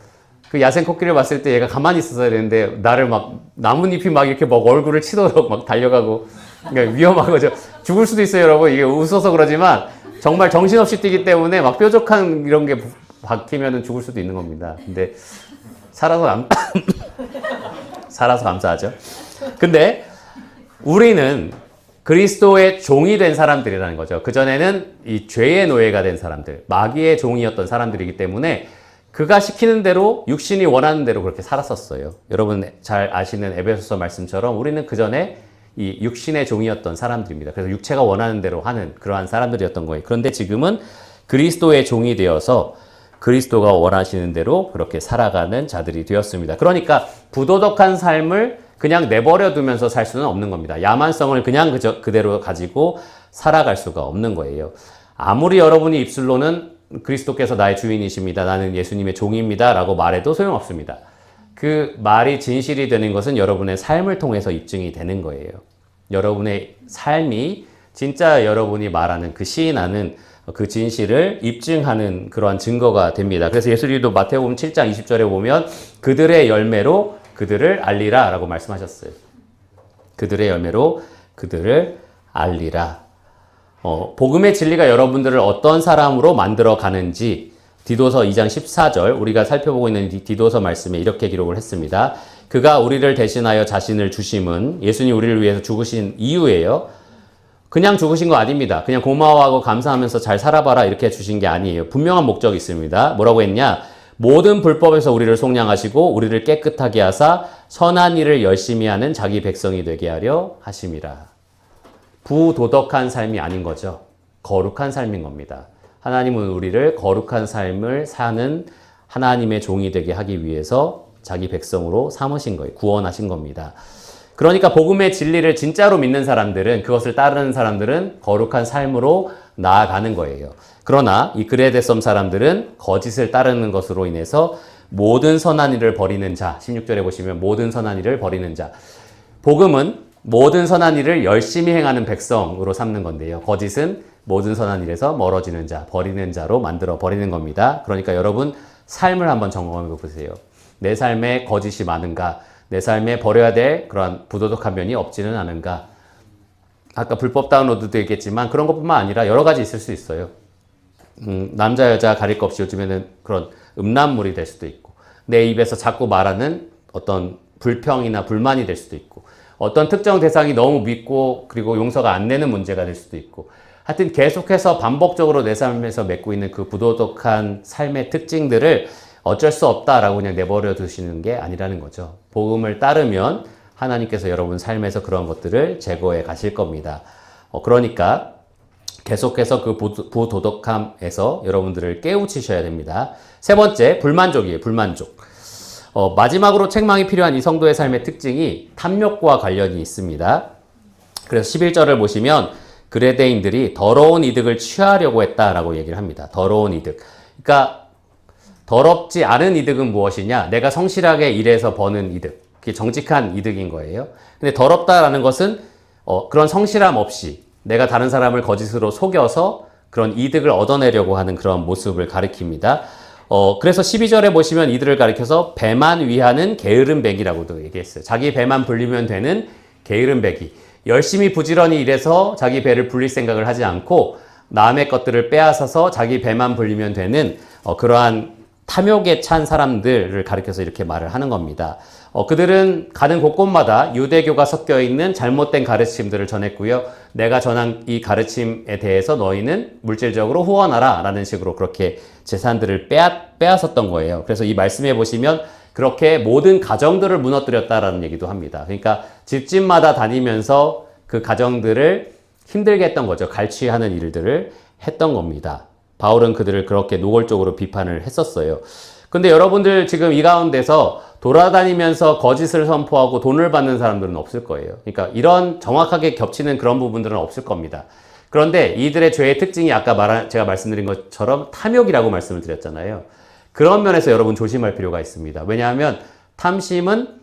그 야생 코끼리를 봤을 때 얘가 가만히 있었어야 되는데 나를 막 나뭇잎이 막 이렇게 막 얼굴을 치도록 막 달려가고 그러니까 위험하고 죽을 수도 있어요, 여러분. 이게 웃어서 그러지만 정말 정신없이 뛰기 때문에 막 뾰족한 이런 게 박히면 죽을 수도 있는 겁니다. 근데 살아서 감사하죠. 근데 우리는 그리스도의 종이 된 사람들이라는 거죠. 그전에는 이 죄의 노예가 된 사람들, 마귀의 종이었던 사람들이기 때문에 그가 시키는 대로 육신이 원하는 대로 그렇게 살았었어요. 여러분 잘 아시는 에베소서 말씀처럼 우리는 그전에 이 육신의 종이었던 사람들입니다. 그래서 육체가 원하는 대로 하는 그러한 사람들이었던 거예요. 그런데 지금은 그리스도의 종이 되어서 그리스도가 원하시는 대로 그렇게 살아가는 자들이 되었습니다. 그러니까 부도덕한 삶을 그냥 내버려 두면서 살 수는 없는 겁니다. 야만성을 그냥 그대로 가지고 살아갈 수가 없는 거예요. 아무리 여러분이 입술로는 그리스도께서 나의 주인이십니다. 나는 예수님의 종입니다. 라고 말해도 소용없습니다. 그 말이 진실이 되는 것은 여러분의 삶을 통해서 입증이 되는 거예요. 여러분의 삶이 진짜 여러분이 말하는 그 시인하는 그 진실을 입증하는 그러한 증거가 됩니다. 그래서 예수님도 마태복음 7장 20절에 보면 그들의 열매로 그들을 알리라 라고 말씀하셨어요. 그들의 열매로 그들을 알리라. 복음의 진리가 여러분들을 어떤 사람으로 만들어 가는지 디도서 2장 14절 우리가 살펴보고 있는 디도서 말씀에 이렇게 기록을 했습니다. 그가 우리를 대신하여 자신을 주심은 예수님 우리를 위해서 죽으신 이유예요. 그냥 죽으신 거 아닙니다. 그냥 고마워하고 감사하면서 잘 살아봐라 이렇게 주신 게 아니에요. 분명한 목적이 있습니다. 뭐라고 했냐? 모든 불법에서 우리를 속량하시고 우리를 깨끗하게 하사 선한 일을 열심히 하는 자기 백성이 되게 하려 하심이라. 부도덕한 삶이 아닌 거죠. 거룩한 삶인 겁니다. 하나님은 우리를 거룩한 삶을 사는 하나님의 종이 되게 하기 위해서 자기 백성으로 삼으신 거예요. 구원하신 겁니다. 그러니까 복음의 진리를 진짜로 믿는 사람들은 그것을 따르는 사람들은 거룩한 삶으로 나아가는 거예요. 그러나 이 그레데섬 사람들은 거짓을 따르는 것으로 인해서 모든 선한 일을 버리는 자 16절에 보시면 모든 선한 일을 버리는 자 복음은 모든 선한 일을 열심히 행하는 백성으로 삼는 건데요. 거짓은 모든 선한 일에서 멀어지는 자, 버리는 자로 만들어 버리는 겁니다. 그러니까 여러분 삶을 한번 점검해 보세요. 내 삶에 거짓이 많은가? 내 삶에 버려야 될 그런 부도덕한 면이 없지는 않은가? 아까 불법 다운로드도 있겠지만 그런 것뿐만 아니라 여러 가지 있을 수 있어요. 남자 여자 가릴 것 없이 요즘에는 그런 음란물이 될 수도 있고 내 입에서 자꾸 말하는 어떤 불평이나 불만이 될 수도 있고 어떤 특정 대상이 너무 믿고 그리고 용서가 안 되는 문제가 될 수도 있고 하여튼 계속해서 반복적으로 내 삶에서 맺고 있는 그 부도덕한 삶의 특징들을 어쩔 수 없다라고 그냥 내버려 두시는 게 아니라는 거죠. 복음을 따르면 하나님께서 여러분 삶에서 그런 것들을 제거해 가실 겁니다. 그러니까 계속해서 그 부도덕함에서 여러분들을 깨우치셔야 됩니다. 세 번째, 불만족이에요. 불만족. 마지막으로 책망이 필요한 이 성도의 삶의 특징이 탐욕과 관련이 있습니다. 그래서 11절을 보시면 그레데인들이 더러운 이득을 취하려고 했다라고 얘기를 합니다. 더러운 이득. 그러니까 더럽지 않은 이득은 무엇이냐? 내가 성실하게 일해서 버는 이득. 그게 정직한 이득인 거예요. 근데 더럽다라는 것은 그런 성실함 없이 내가 다른 사람을 거짓으로 속여서 그런 이득을 얻어내려고 하는 그런 모습을 가리킵니다. 그래서 12절에 보시면 이들을 가리켜서 배만 위하는 게으름배기라고도 얘기했어요. 자기 배만 불리면 되는 게으름배기. 열심히 부지런히 일해서 자기 배를 불릴 생각을 하지 않고 남의 것들을 빼앗아서 자기 배만 불리면 되는 그러한 탐욕에 찬 사람들을 가리켜서 이렇게 말을 하는 겁니다. 그들은 가는 곳곳마다 유대교가 섞여 있는 잘못된 가르침들을 전했고요. 내가 전한 이 가르침에 대해서 너희는 물질적으로 후원하라 라는 식으로 그렇게 재산들을 빼앗았던 거예요. 그래서 이 말씀에 보시면 그렇게 모든 가정들을 무너뜨렸다라는 얘기도 합니다. 그러니까 집집마다 다니면서 그 가정들을 힘들게 했던 거죠. 갈취하는 일들을 했던 겁니다. 바울은 그들을 그렇게 노골적으로 비판을 했었어요. 근데 여러분들 지금 이 가운데서 돌아다니면서 거짓을 선포하고 돈을 받는 사람들은 없을 거예요. 그러니까 이런 정확하게 겹치는 그런 부분들은 없을 겁니다. 그런데 이들의 죄의 특징이 아까 제가 말씀드린 것처럼 탐욕이라고 말씀을 드렸잖아요. 그런 면에서 여러분 조심할 필요가 있습니다. 왜냐하면 탐심은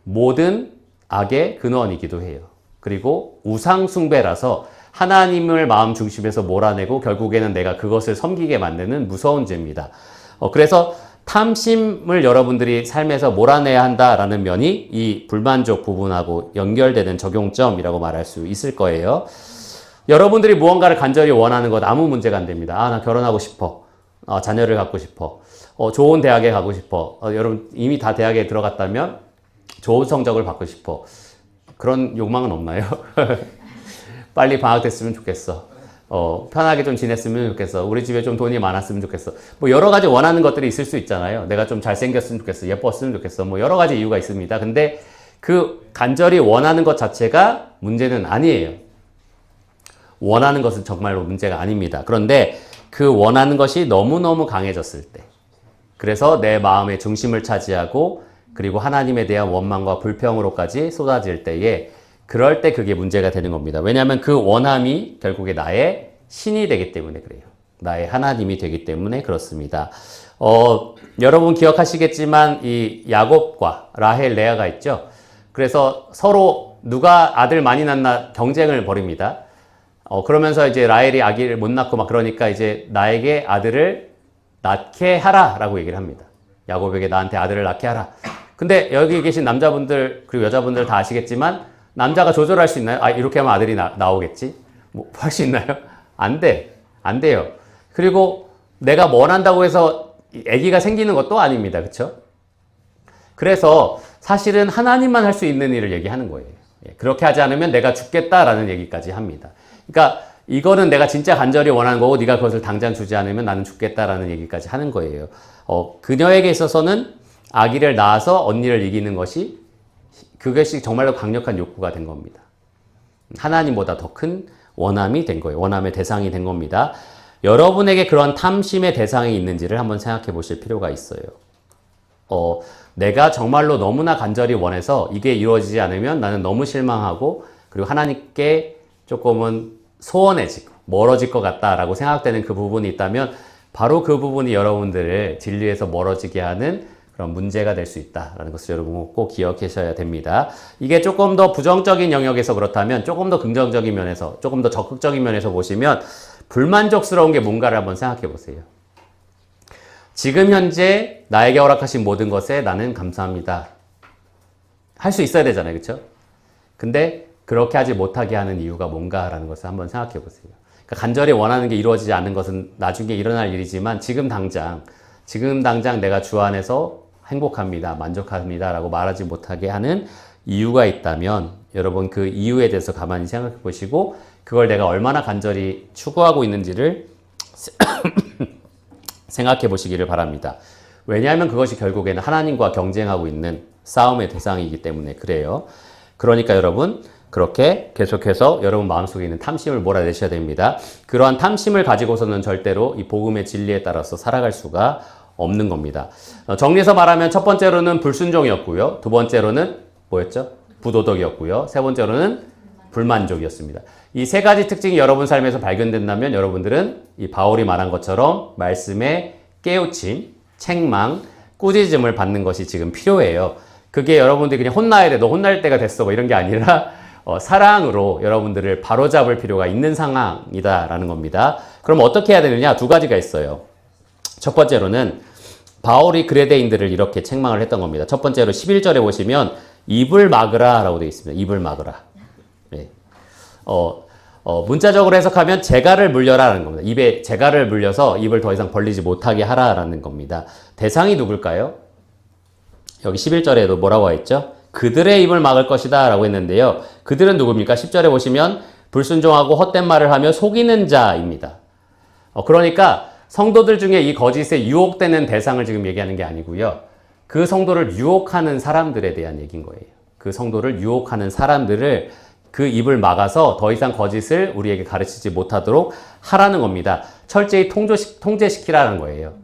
모든 악의 근원이기도 해요. 그리고 우상숭배라서 하나님을 마음 중심에서 몰아내고 결국에는 내가 그것을 섬기게 만드는 무서운 죄입니다. 그래서 탐심을 여러분들이 삶에서 몰아내야 한다라는 면이 이 불만족 부분하고 연결되는 적용점이라고 말할 수 있을 거예요. 여러분들이 무언가를 간절히 원하는 것 아무 문제가 안 됩니다. 나 결혼하고 싶어. 자녀를 갖고 싶어. 좋은 대학에 가고 싶어. 여러분 이미 다 대학에 들어갔다면 좋은 성적을 받고 싶어. 그런 욕망은 없나요? 빨리 방학됐으면 좋겠어. 편하게 좀 지냈으면 좋겠어. 우리 집에 좀 돈이 많았으면 좋겠어. 뭐 여러 가지 원하는 것들이 있을 수 있잖아요. 내가 좀 잘생겼으면 좋겠어. 예뻤으면 좋겠어. 뭐 여러 가지 이유가 있습니다. 근데 그 간절히 원하는 것 자체가 문제는 아니에요. 원하는 것은 정말로 문제가 아닙니다. 그런데 그 원하는 것이 너무너무 강해졌을 때, 그래서 내 마음의 중심을 차지하고 그리고 하나님에 대한 원망과 불평으로까지 쏟아질 때에, 그럴 때 그게 문제가 되는 겁니다. 왜냐하면 그 원함이 결국에 나의 신이 되기 때문에 그래요. 나의 하나님이 되기 때문에 그렇습니다. 여러분 기억하시겠지만 이 야곱과 라헬, 레아가 있죠. 그래서 서로 누가 아들 많이 낳나 경쟁을 벌입니다. 그러면서 이제 라헬이 아기를 못 낳고 막 그러니까 이제 나에게 아들을 낳게 하라 라고 얘기를 합니다. 야곱에게 나한테 아들을 낳게 하라. 근데 여기 계신 남자분들 그리고 여자분들 다 아시겠지만 남자가 조절할 수 있나요? 이렇게 하면 아들이 나오겠지? 뭐 할 수 있나요? 안 돼. 안 돼요. 그리고 내가 원한다고 해서 아기가 생기는 것도 아닙니다. 그렇죠? 그래서 사실은 하나님만 할 수 있는 일을 얘기하는 거예요. 그렇게 하지 않으면 내가 죽겠다라는 얘기까지 합니다. 그러니까 이거는 내가 진짜 간절히 원하는 거고 네가 그것을 당장 주지 않으면 나는 죽겠다라는 얘기까지 하는 거예요. 그녀에게 있어서는 아기를 낳아서 언니를 이기는 것이 그것이 정말로 강력한 욕구가 된 겁니다. 하나님보다 더 큰 원함이 된 거예요. 원함의 대상이 된 겁니다. 여러분에게 그런 탐심의 대상이 있는지를 한번 생각해 보실 필요가 있어요. 내가 정말로 너무나 간절히 원해서 이게 이루어지지 않으면 나는 너무 실망하고 그리고 하나님께 조금은 소원해지고 멀어질 것 같다라고 생각되는 그 부분이 있다면 바로 그 부분이 여러분들을 진리에서 멀어지게 하는 그런 문제가 될 수 있다라는 것을 여러분 꼭 기억하셔야 됩니다. 이게 조금 더 부정적인 영역에서 그렇다면 조금 더 긍정적인 면에서, 조금 더 적극적인 면에서 보시면 불만족스러운 게 뭔가를 한번 생각해 보세요. 지금 현재 나에게 허락하신 모든 것에 나는 감사합니다. 할 수 있어야 되잖아요. 그렇죠? 근데 그렇게 하지 못하게 하는 이유가 뭔가라는 것을 한번 생각해 보세요. 그러니까 간절히 원하는 게 이루어지지 않는 것은 나중에 일어날 일이지만 지금 당장 내가 주 안에서 행복합니다, 만족합니다 라고 말하지 못하게 하는 이유가 있다면 여러분 그 이유에 대해서 가만히 생각해 보시고 그걸 내가 얼마나 간절히 추구하고 있는지를 생각해 보시기를 바랍니다. 왜냐하면 그것이 결국에는 하나님과 경쟁하고 있는 싸움의 대상이기 때문에 그래요. 그러니까 여러분 그렇게 계속해서 여러분 마음속에 있는 탐심을 몰아내셔야 됩니다. 그러한 탐심을 가지고서는 절대로 이 복음의 진리에 따라서 살아갈 수가 없는 겁니다. 정리해서 말하면 첫 번째로는 불순종이었고요. 두 번째로는 뭐였죠? 부도덕이었고요. 세 번째로는 불만족이었습니다. 이 세 가지 특징이 여러분 삶에서 발견된다면 여러분들은 이 바울이 말한 것처럼 말씀의 깨우침, 책망, 꾸짖음을 받는 것이 지금 필요해요. 그게 여러분들이 그냥 혼나야 돼, 너 혼날 때가 됐어 뭐 이런 게 아니라 사랑으로 여러분들을 바로잡을 필요가 있는 상황이다라는 겁니다. 그럼 어떻게 해야 되느냐? 두 가지가 있어요. 첫 번째로는 바울이 그레데인들을 이렇게 책망을 했던 겁니다. 첫 번째로 11절에 보시면 입을 막으라 라고 되어 있습니다. 입을 막으라. 네. 문자적으로 해석하면 재갈을 물려라라는 겁니다. 입에 재갈을 물려서 입을 더 이상 벌리지 못하게 하라라는 겁니다. 대상이 누굴까요? 여기 11절에도 뭐라고 했죠? 그들의 입을 막을 것이다 라고 했는데요. 그들은 누굽니까? 10절에 보시면 불순종하고 헛된 말을 하며 속이는 자입니다. 그러니까 성도들 중에 이 거짓에 유혹되는 대상을 지금 얘기하는 게 아니고요. 그 성도를 유혹하는 사람들에 대한 얘기인 거예요. 그 성도를 유혹하는 사람들을 그 입을 막아서 더 이상 거짓을 우리에게 가르치지 못하도록 하라는 겁니다. 철저히 통제시키라는 거예요.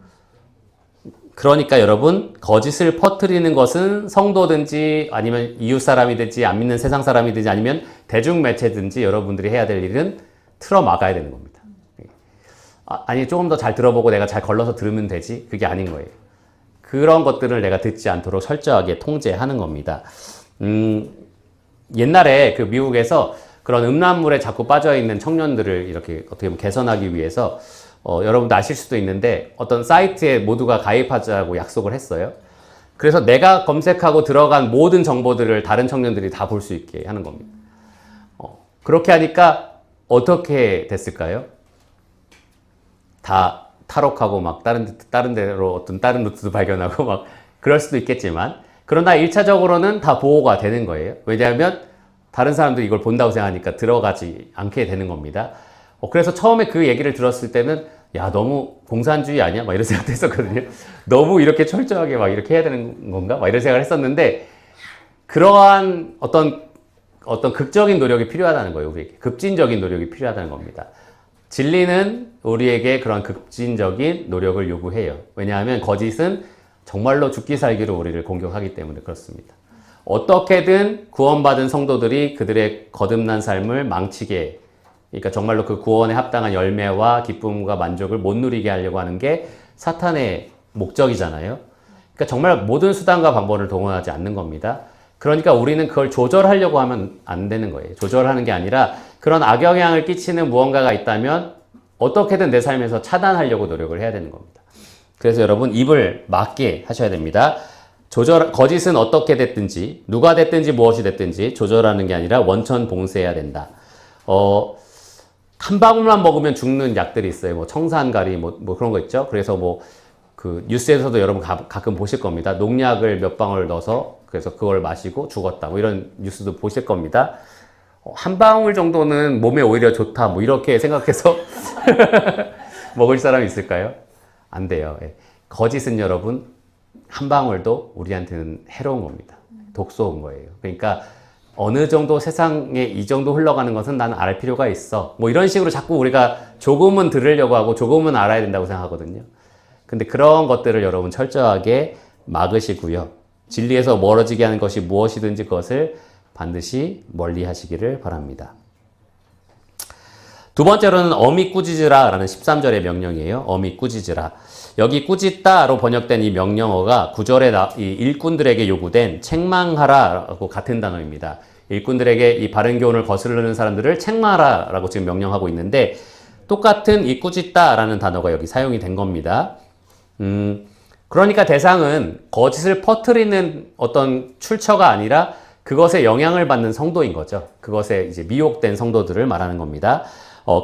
그러니까 여러분 거짓을 퍼뜨리는 것은 성도든지 아니면 이웃 사람이든지 안 믿는 세상 사람이든지 아니면 대중매체든지 여러분들이 해야 될 일은 틀어 막아야 되는 겁니다. 아니 조금 더 잘 들어보고 내가 잘 걸러서 들으면 되지? 그게 아닌 거예요. 그런 것들을 내가 듣지 않도록 철저하게 통제하는 겁니다. 옛날에 그 미국에서 그런 음란물에 자꾸 빠져있는 청년들을 이렇게 어떻게 보면 개선하기 위해서 여러분도 아실 수도 있는데 어떤 사이트에 모두가 가입하자고 약속을 했어요. 그래서 내가 검색하고 들어간 모든 정보들을 다른 청년들이 다 볼 수 있게 하는 겁니다. 그렇게 하니까 어떻게 됐을까요? 다 탈옥하고 막 다른 데로 어떤 다른 루트도 발견하고 막 그럴 수도 있겠지만, 그러나 1차적으로는 다 보호가 되는 거예요. 왜냐하면 다른 사람들이 이걸 본다고 생각하니까 들어가지 않게 되는 겁니다. 그래서 처음에 그 얘기를 들었을 때는 야, 너무 공산주의 아니야? 막 이런 생각도 했었거든요. 너무 이렇게 철저하게 막 이렇게 해야 되는 건가? 막 이런 생각을 했었는데, 그러한 어떤 극적인 노력이 필요하다는 거예요. 우리에게 급진적인 노력이 필요하다는 겁니다. 진리는 우리에게 그런 급진적인 노력을 요구해요. 왜냐하면 거짓은 정말로 죽기 살기로 우리를 공격하기 때문에 그렇습니다. 어떻게든 구원받은 성도들이 그들의 거듭난 삶을 망치게, 그러니까 정말로 그 구원에 합당한 열매와 기쁨과 만족을 못 누리게 하려고 하는 게 사탄의 목적이잖아요. 그러니까 정말 모든 수단과 방법을 동원하지 않는 겁니다. 그러니까 우리는 그걸 조절하려고 하면 안 되는 거예요. 조절하는 게 아니라 그런 악영향을 끼치는 무언가가 있다면 어떻게든 내 삶에서 차단하려고 노력을 해야 되는 겁니다. 그래서 여러분, 입을 막게 하셔야 됩니다. 거짓은 어떻게 됐든지, 누가 됐든지 무엇이 됐든지 조절하는 게 아니라 원천 봉쇄해야 된다. 한 방울만 먹으면 죽는 약들이 있어요. 뭐 청산가리 뭐 그런 거 있죠. 그래서 그 뉴스에서도 여러분 가끔 보실 겁니다. 농약을 몇 방울 넣어서 그래서 그걸 마시고 죽었다. 뭐 이런 뉴스도 보실 겁니다. 한 방울 정도는 몸에 오히려 좋다. 뭐 이렇게 생각해서 먹을 사람이 있을까요? 안 돼요. 거짓은 여러분, 한 방울도 우리한테는 해로운 겁니다. 독소인 거예요. 그러니까 어느 정도 세상에 이 정도 흘러가는 것은 나는 알 필요가 있어. 뭐 이런 식으로 자꾸 우리가 조금은 들으려고 하고 조금은 알아야 된다고 생각하거든요. 근데 그런 것들을 여러분 철저하게 막으시고요. 진리에서 멀어지게 하는 것이 무엇이든지 그것을 반드시 멀리 하시기를 바랍니다. 두 번째로는 어미 꾸짖으라 라는 13절의 명령이에요. 어미 꾸짖으라. 여기 꾸짖다로 번역된 이 명령어가 9절에 이 일꾼들에게 요구된 책망하라라고 같은 단어입니다. 일꾼들에게 이 바른 교훈을 거스르는 사람들을 책망하라라고 지금 명령하고 있는데, 똑같은 이 꾸짖다라는 단어가 여기 사용이 된 겁니다. 그러니까 대상은 거짓을 퍼뜨리는 어떤 출처가 아니라 그것에 영향을 받는 성도인 거죠. 그것에 이제 미혹된 성도들을 말하는 겁니다.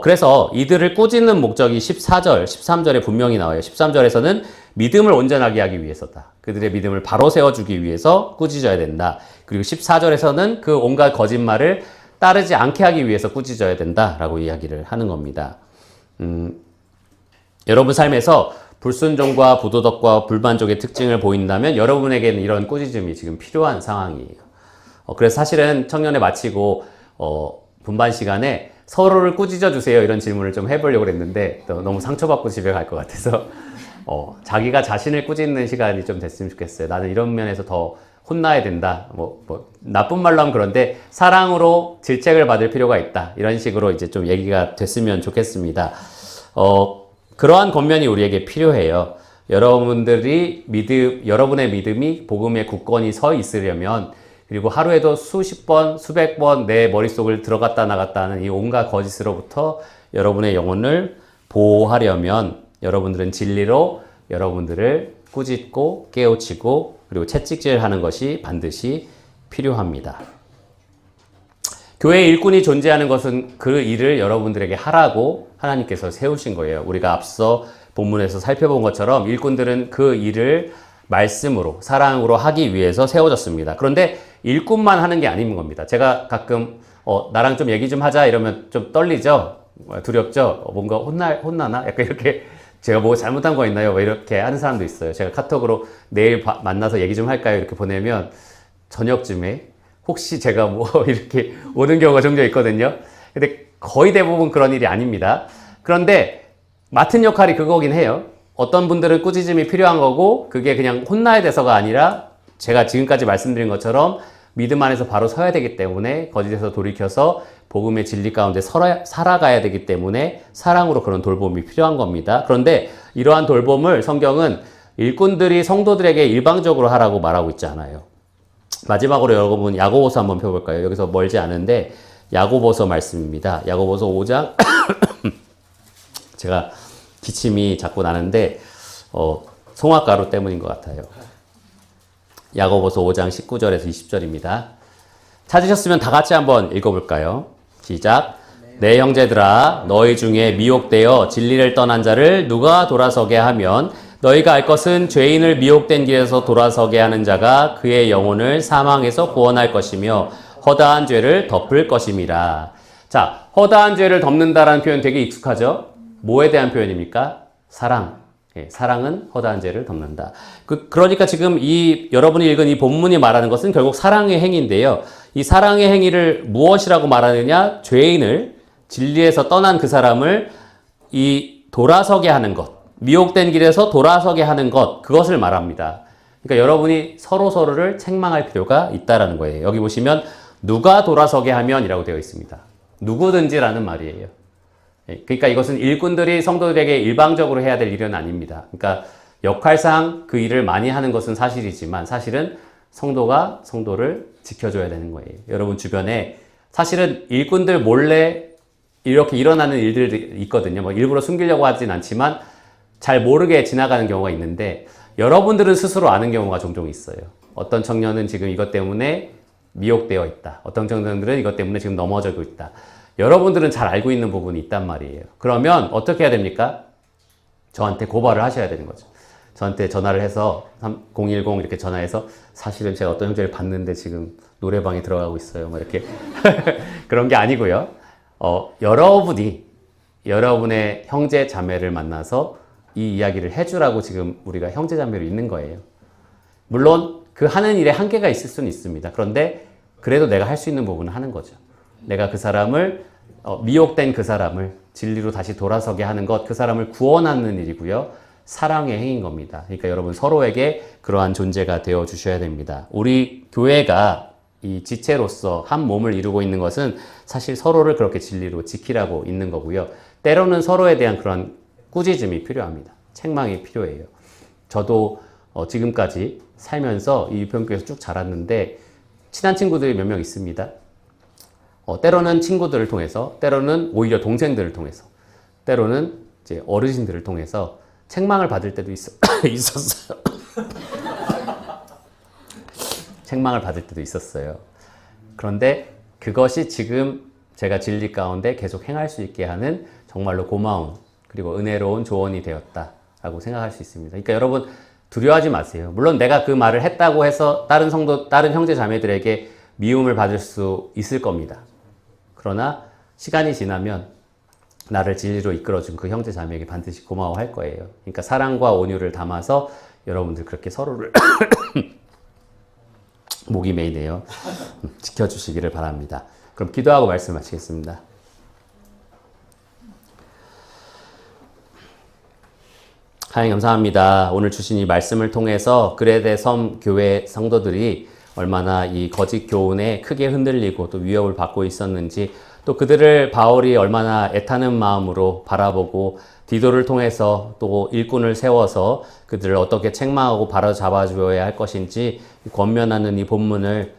그래서 이들을 꾸짖는 목적이 14절, 13절에 분명히 나와요. 13절에서는 믿음을 온전하게 하기 위해서다. 그들의 믿음을 바로 세워주기 위해서 꾸짖어야 된다. 그리고 14절에서는 그 온갖 거짓말을 따르지 않게 하기 위해서 꾸짖어야 된다라고 이야기를 하는 겁니다. 여러분 삶에서 불순종과 부도덕과 불만족의 특징을 보인다면 여러분에게는 이런 꾸짖음이 지금 필요한 상황이에요. 그래서 사실은 청년회 마치고 분반 시간에 서로를 꾸짖어 주세요 이런 질문을 좀 해보려고 했는데 너무 상처받고 집에 갈 것 같아서 자기가 자신을 꾸짖는 시간이 좀 됐으면 좋겠어요. 나는 이런 면에서 더 혼나야 된다. 나쁜 말로 하면 그런데 사랑으로 질책을 받을 필요가 있다. 이런 식으로 이제 좀 얘기가 됐으면 좋겠습니다. 그러한 권면이 우리에게 필요해요. 여러분의 믿음이 복음의 굳건히 서 있으려면, 그리고 하루에도 수십 번, 수백 번 내 머릿속을 들어갔다 나갔다 하는 이 온갖 거짓으로부터 여러분의 영혼을 보호하려면 여러분들은 진리로 여러분들을 꾸짖고 깨우치고 그리고 채찍질하는 것이 반드시 필요합니다. 교회 일꾼이 존재하는 것은 그 일을 여러분들에게 하라고 하나님께서 세우신 거예요. 우리가 앞서 본문에서 살펴본 것처럼 일꾼들은 그 일을 말씀으로, 사랑으로 하기 위해서 세워졌습니다. 그런데 일꾼만 하는 게 아닌 겁니다. 제가 가끔 나랑 좀 얘기 좀 하자 이러면 좀 떨리죠? 두렵죠? 뭔가 혼나나? 약간 이렇게 제가 뭐 잘못한 거 있나요? 뭐 이렇게 하는 사람도 있어요. 제가 카톡으로 내일 만나서 얘기 좀 할까요? 이렇게 보내면 저녁쯤에 혹시 제가 뭐 이렇게 오는 경우가 종종 있거든요. 근데 거의 대부분 그런 일이 아닙니다. 그런데 맡은 역할이 그거긴 해요. 어떤 분들은 꾸짖음이 필요한 거고 그게 그냥 혼나야 돼서가 아니라 제가 지금까지 말씀드린 것처럼 믿음 안에서 바로 서야 되기 때문에 거짓에서 돌이켜서 복음의 진리 가운데 살아가야 되기 때문에 사랑으로 그런 돌봄이 필요한 겁니다. 그런데 이러한 돌봄을 성경은 일꾼들이 성도들에게 일방적으로 하라고 말하고 있지 않아요. 마지막으로 여러분 야고보서 한번 펴볼까요? 여기서 멀지 않은데 야고보서 말씀입니다. 야고보서 5장 제가 기침이 자꾸 나는데 송화가루 때문인 것 같아요. 야고보서 5장 19절에서 20절입니다. 찾으셨으면 다 같이 한번 읽어볼까요? 시작. 내 형제들아 너희 중에 미혹되어 진리를 떠난 자를 누가 돌아서게 하면 너희가 알 것은 죄인을 미혹된 길에서 돌아서게 하는 자가 그의 영혼을 사망에서 구원할 것이며 허다한 죄를 덮을 것임이라. 자, 허다한 죄를 덮는다라는 표현 되게 익숙하죠? 뭐에 대한 표현입니까? 사랑. 예, 사랑은 허다한 죄를 덮는다. 그러니까 지금 여러분이 읽은 이 본문이 말하는 것은 결국 사랑의 행위인데요. 이 사랑의 행위를 무엇이라고 말하느냐? 죄인을 진리에서 떠난 그 사람을 돌아서게 하는 것. 미혹된 길에서 돌아서게 하는 것, 그것을 말합니다. 그러니까 여러분이 서로를 책망할 필요가 있다라는 거예요. 여기 보시면 누가 돌아서게 하면이라고 되어 있습니다. 누구든지라는 말이에요. 그러니까 이것은 일꾼들이 성도들에게 일방적으로 해야 될 일은 아닙니다. 그러니까 역할상 그 일을 많이 하는 것은 사실이지만 사실은 성도가 성도를 지켜줘야 되는 거예요. 여러분 주변에 사실은 일꾼들 몰래 이렇게 일어나는 일들이 있거든요. 뭐 일부러 숨기려고 하진 않지만 잘 모르게 지나가는 경우가 있는데 여러분들은 스스로 아는 경우가 종종 있어요. 어떤 청년은 지금 이것 때문에 미혹되어 있다. 어떤 청년들은 이것 때문에 지금 넘어지고 있다. 여러분들은 잘 알고 있는 부분이 있단 말이에요. 그러면 어떻게 해야 됩니까? 저한테 고발을 하셔야 되는 거죠. 저한테 전화를 해서 010 이렇게 전화해서 사실은 제가 어떤 형제를 봤는데 지금 노래방에 들어가고 있어요. 뭐 이렇게 그런 게 아니고요. 여러분의 형제 자매를 만나서 이 이야기를 해주라고 지금 우리가 형제 자매로 있는 거예요. 물론 그 하는 일에 한계가 있을 수는 있습니다. 그런데 그래도 내가 할 수 있는 부분은 하는 거죠. 내가 그 사람을 미혹된 그 사람을 진리로 다시 돌아서게 하는 것, 그 사람을 구원하는 일이고요. 사랑의 행위인 겁니다. 그러니까 여러분 서로에게 그러한 존재가 되어 주셔야 됩니다. 우리 교회가 이 지체로서 한 몸을 이루고 있는 것은 사실 서로를 그렇게 진리로 지키라고 있는 거고요. 때로는 서로에 대한 그런 꾸짖음이 필요합니다. 책망이 필요해요. 저도 지금까지 살면서 이 유평교회에서 쭉 자랐는데 친한 친구들이 몇 명 있습니다. 때로는 친구들을 통해서, 때로는 오히려 동생들을 통해서, 때로는 이제 어르신들을 통해서 책망을 받을 때도 있었어요. 책망을 받을 때도 있었어요. 그런데 그것이 지금 제가 진리 가운데 계속 행할 수 있게 하는 정말로 고마운 그리고 은혜로운 조언이 되었다라고 생각할 수 있습니다. 그러니까 여러분 두려워하지 마세요. 물론 내가 그 말을 했다고 해서 다른 형제 자매들에게 미움을 받을 수 있을 겁니다. 그러나 시간이 지나면 나를 진리로 이끌어준 그 형제 자매에게 반드시 고마워할 거예요. 그러니까 사랑과 온유를 담아서 여러분들 그렇게 서로를 목이 메이네요. 지켜주시기를 바랍니다. 그럼 기도하고 말씀 마치겠습니다. 하나님 감사합니다. 오늘 주신 이 말씀을 통해서 그레데 섬 교회 성도들이 얼마나 이 거짓 교훈에 크게 흔들리고 또 위협을 받고 있었는지, 또 그들을 바울이 얼마나 애타는 마음으로 바라보고 디도를 통해서 또 일꾼을 세워서 그들을 어떻게 책망하고 바로잡아 주어야 할 것인지 권면하는 이 본문을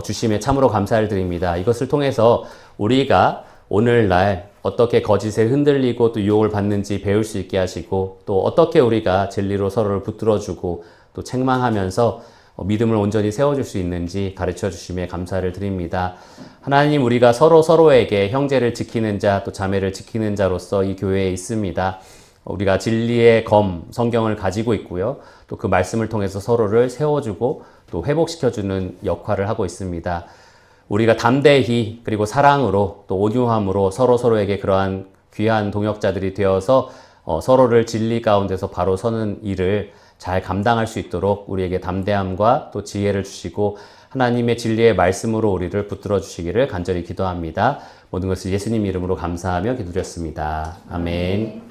주심에 참으로 감사를 드립니다. 이것을 통해서 우리가 오늘날 어떻게 거짓에 흔들리고 또 유혹을 받는지 배울 수 있게 하시고, 또 어떻게 우리가 진리로 서로를 붙들어주고 또 책망하면서 믿음을 온전히 세워줄 수 있는지 가르쳐 주심에 감사를 드립니다. 하나님, 우리가 서로에게 형제를 지키는 자, 또 자매를 지키는 자로서 이 교회에 있습니다. 우리가 진리의 검, 성경을 가지고 있고요. 또 그 말씀을 통해서 서로를 세워주고 또 회복시켜주는 역할을 하고 있습니다. 우리가 담대히 그리고 사랑으로 또 온유함으로 서로에게 그러한 귀한 동역자들이 되어서 서로를 진리 가운데서 바로 서는 일을 잘 감당할 수 있도록 우리에게 담대함과 또 지혜를 주시고 하나님의 진리의 말씀으로 우리를 붙들어 주시기를 간절히 기도합니다. 모든 것을 예수님 이름으로 감사하며 기도드렸습니다. 아멘.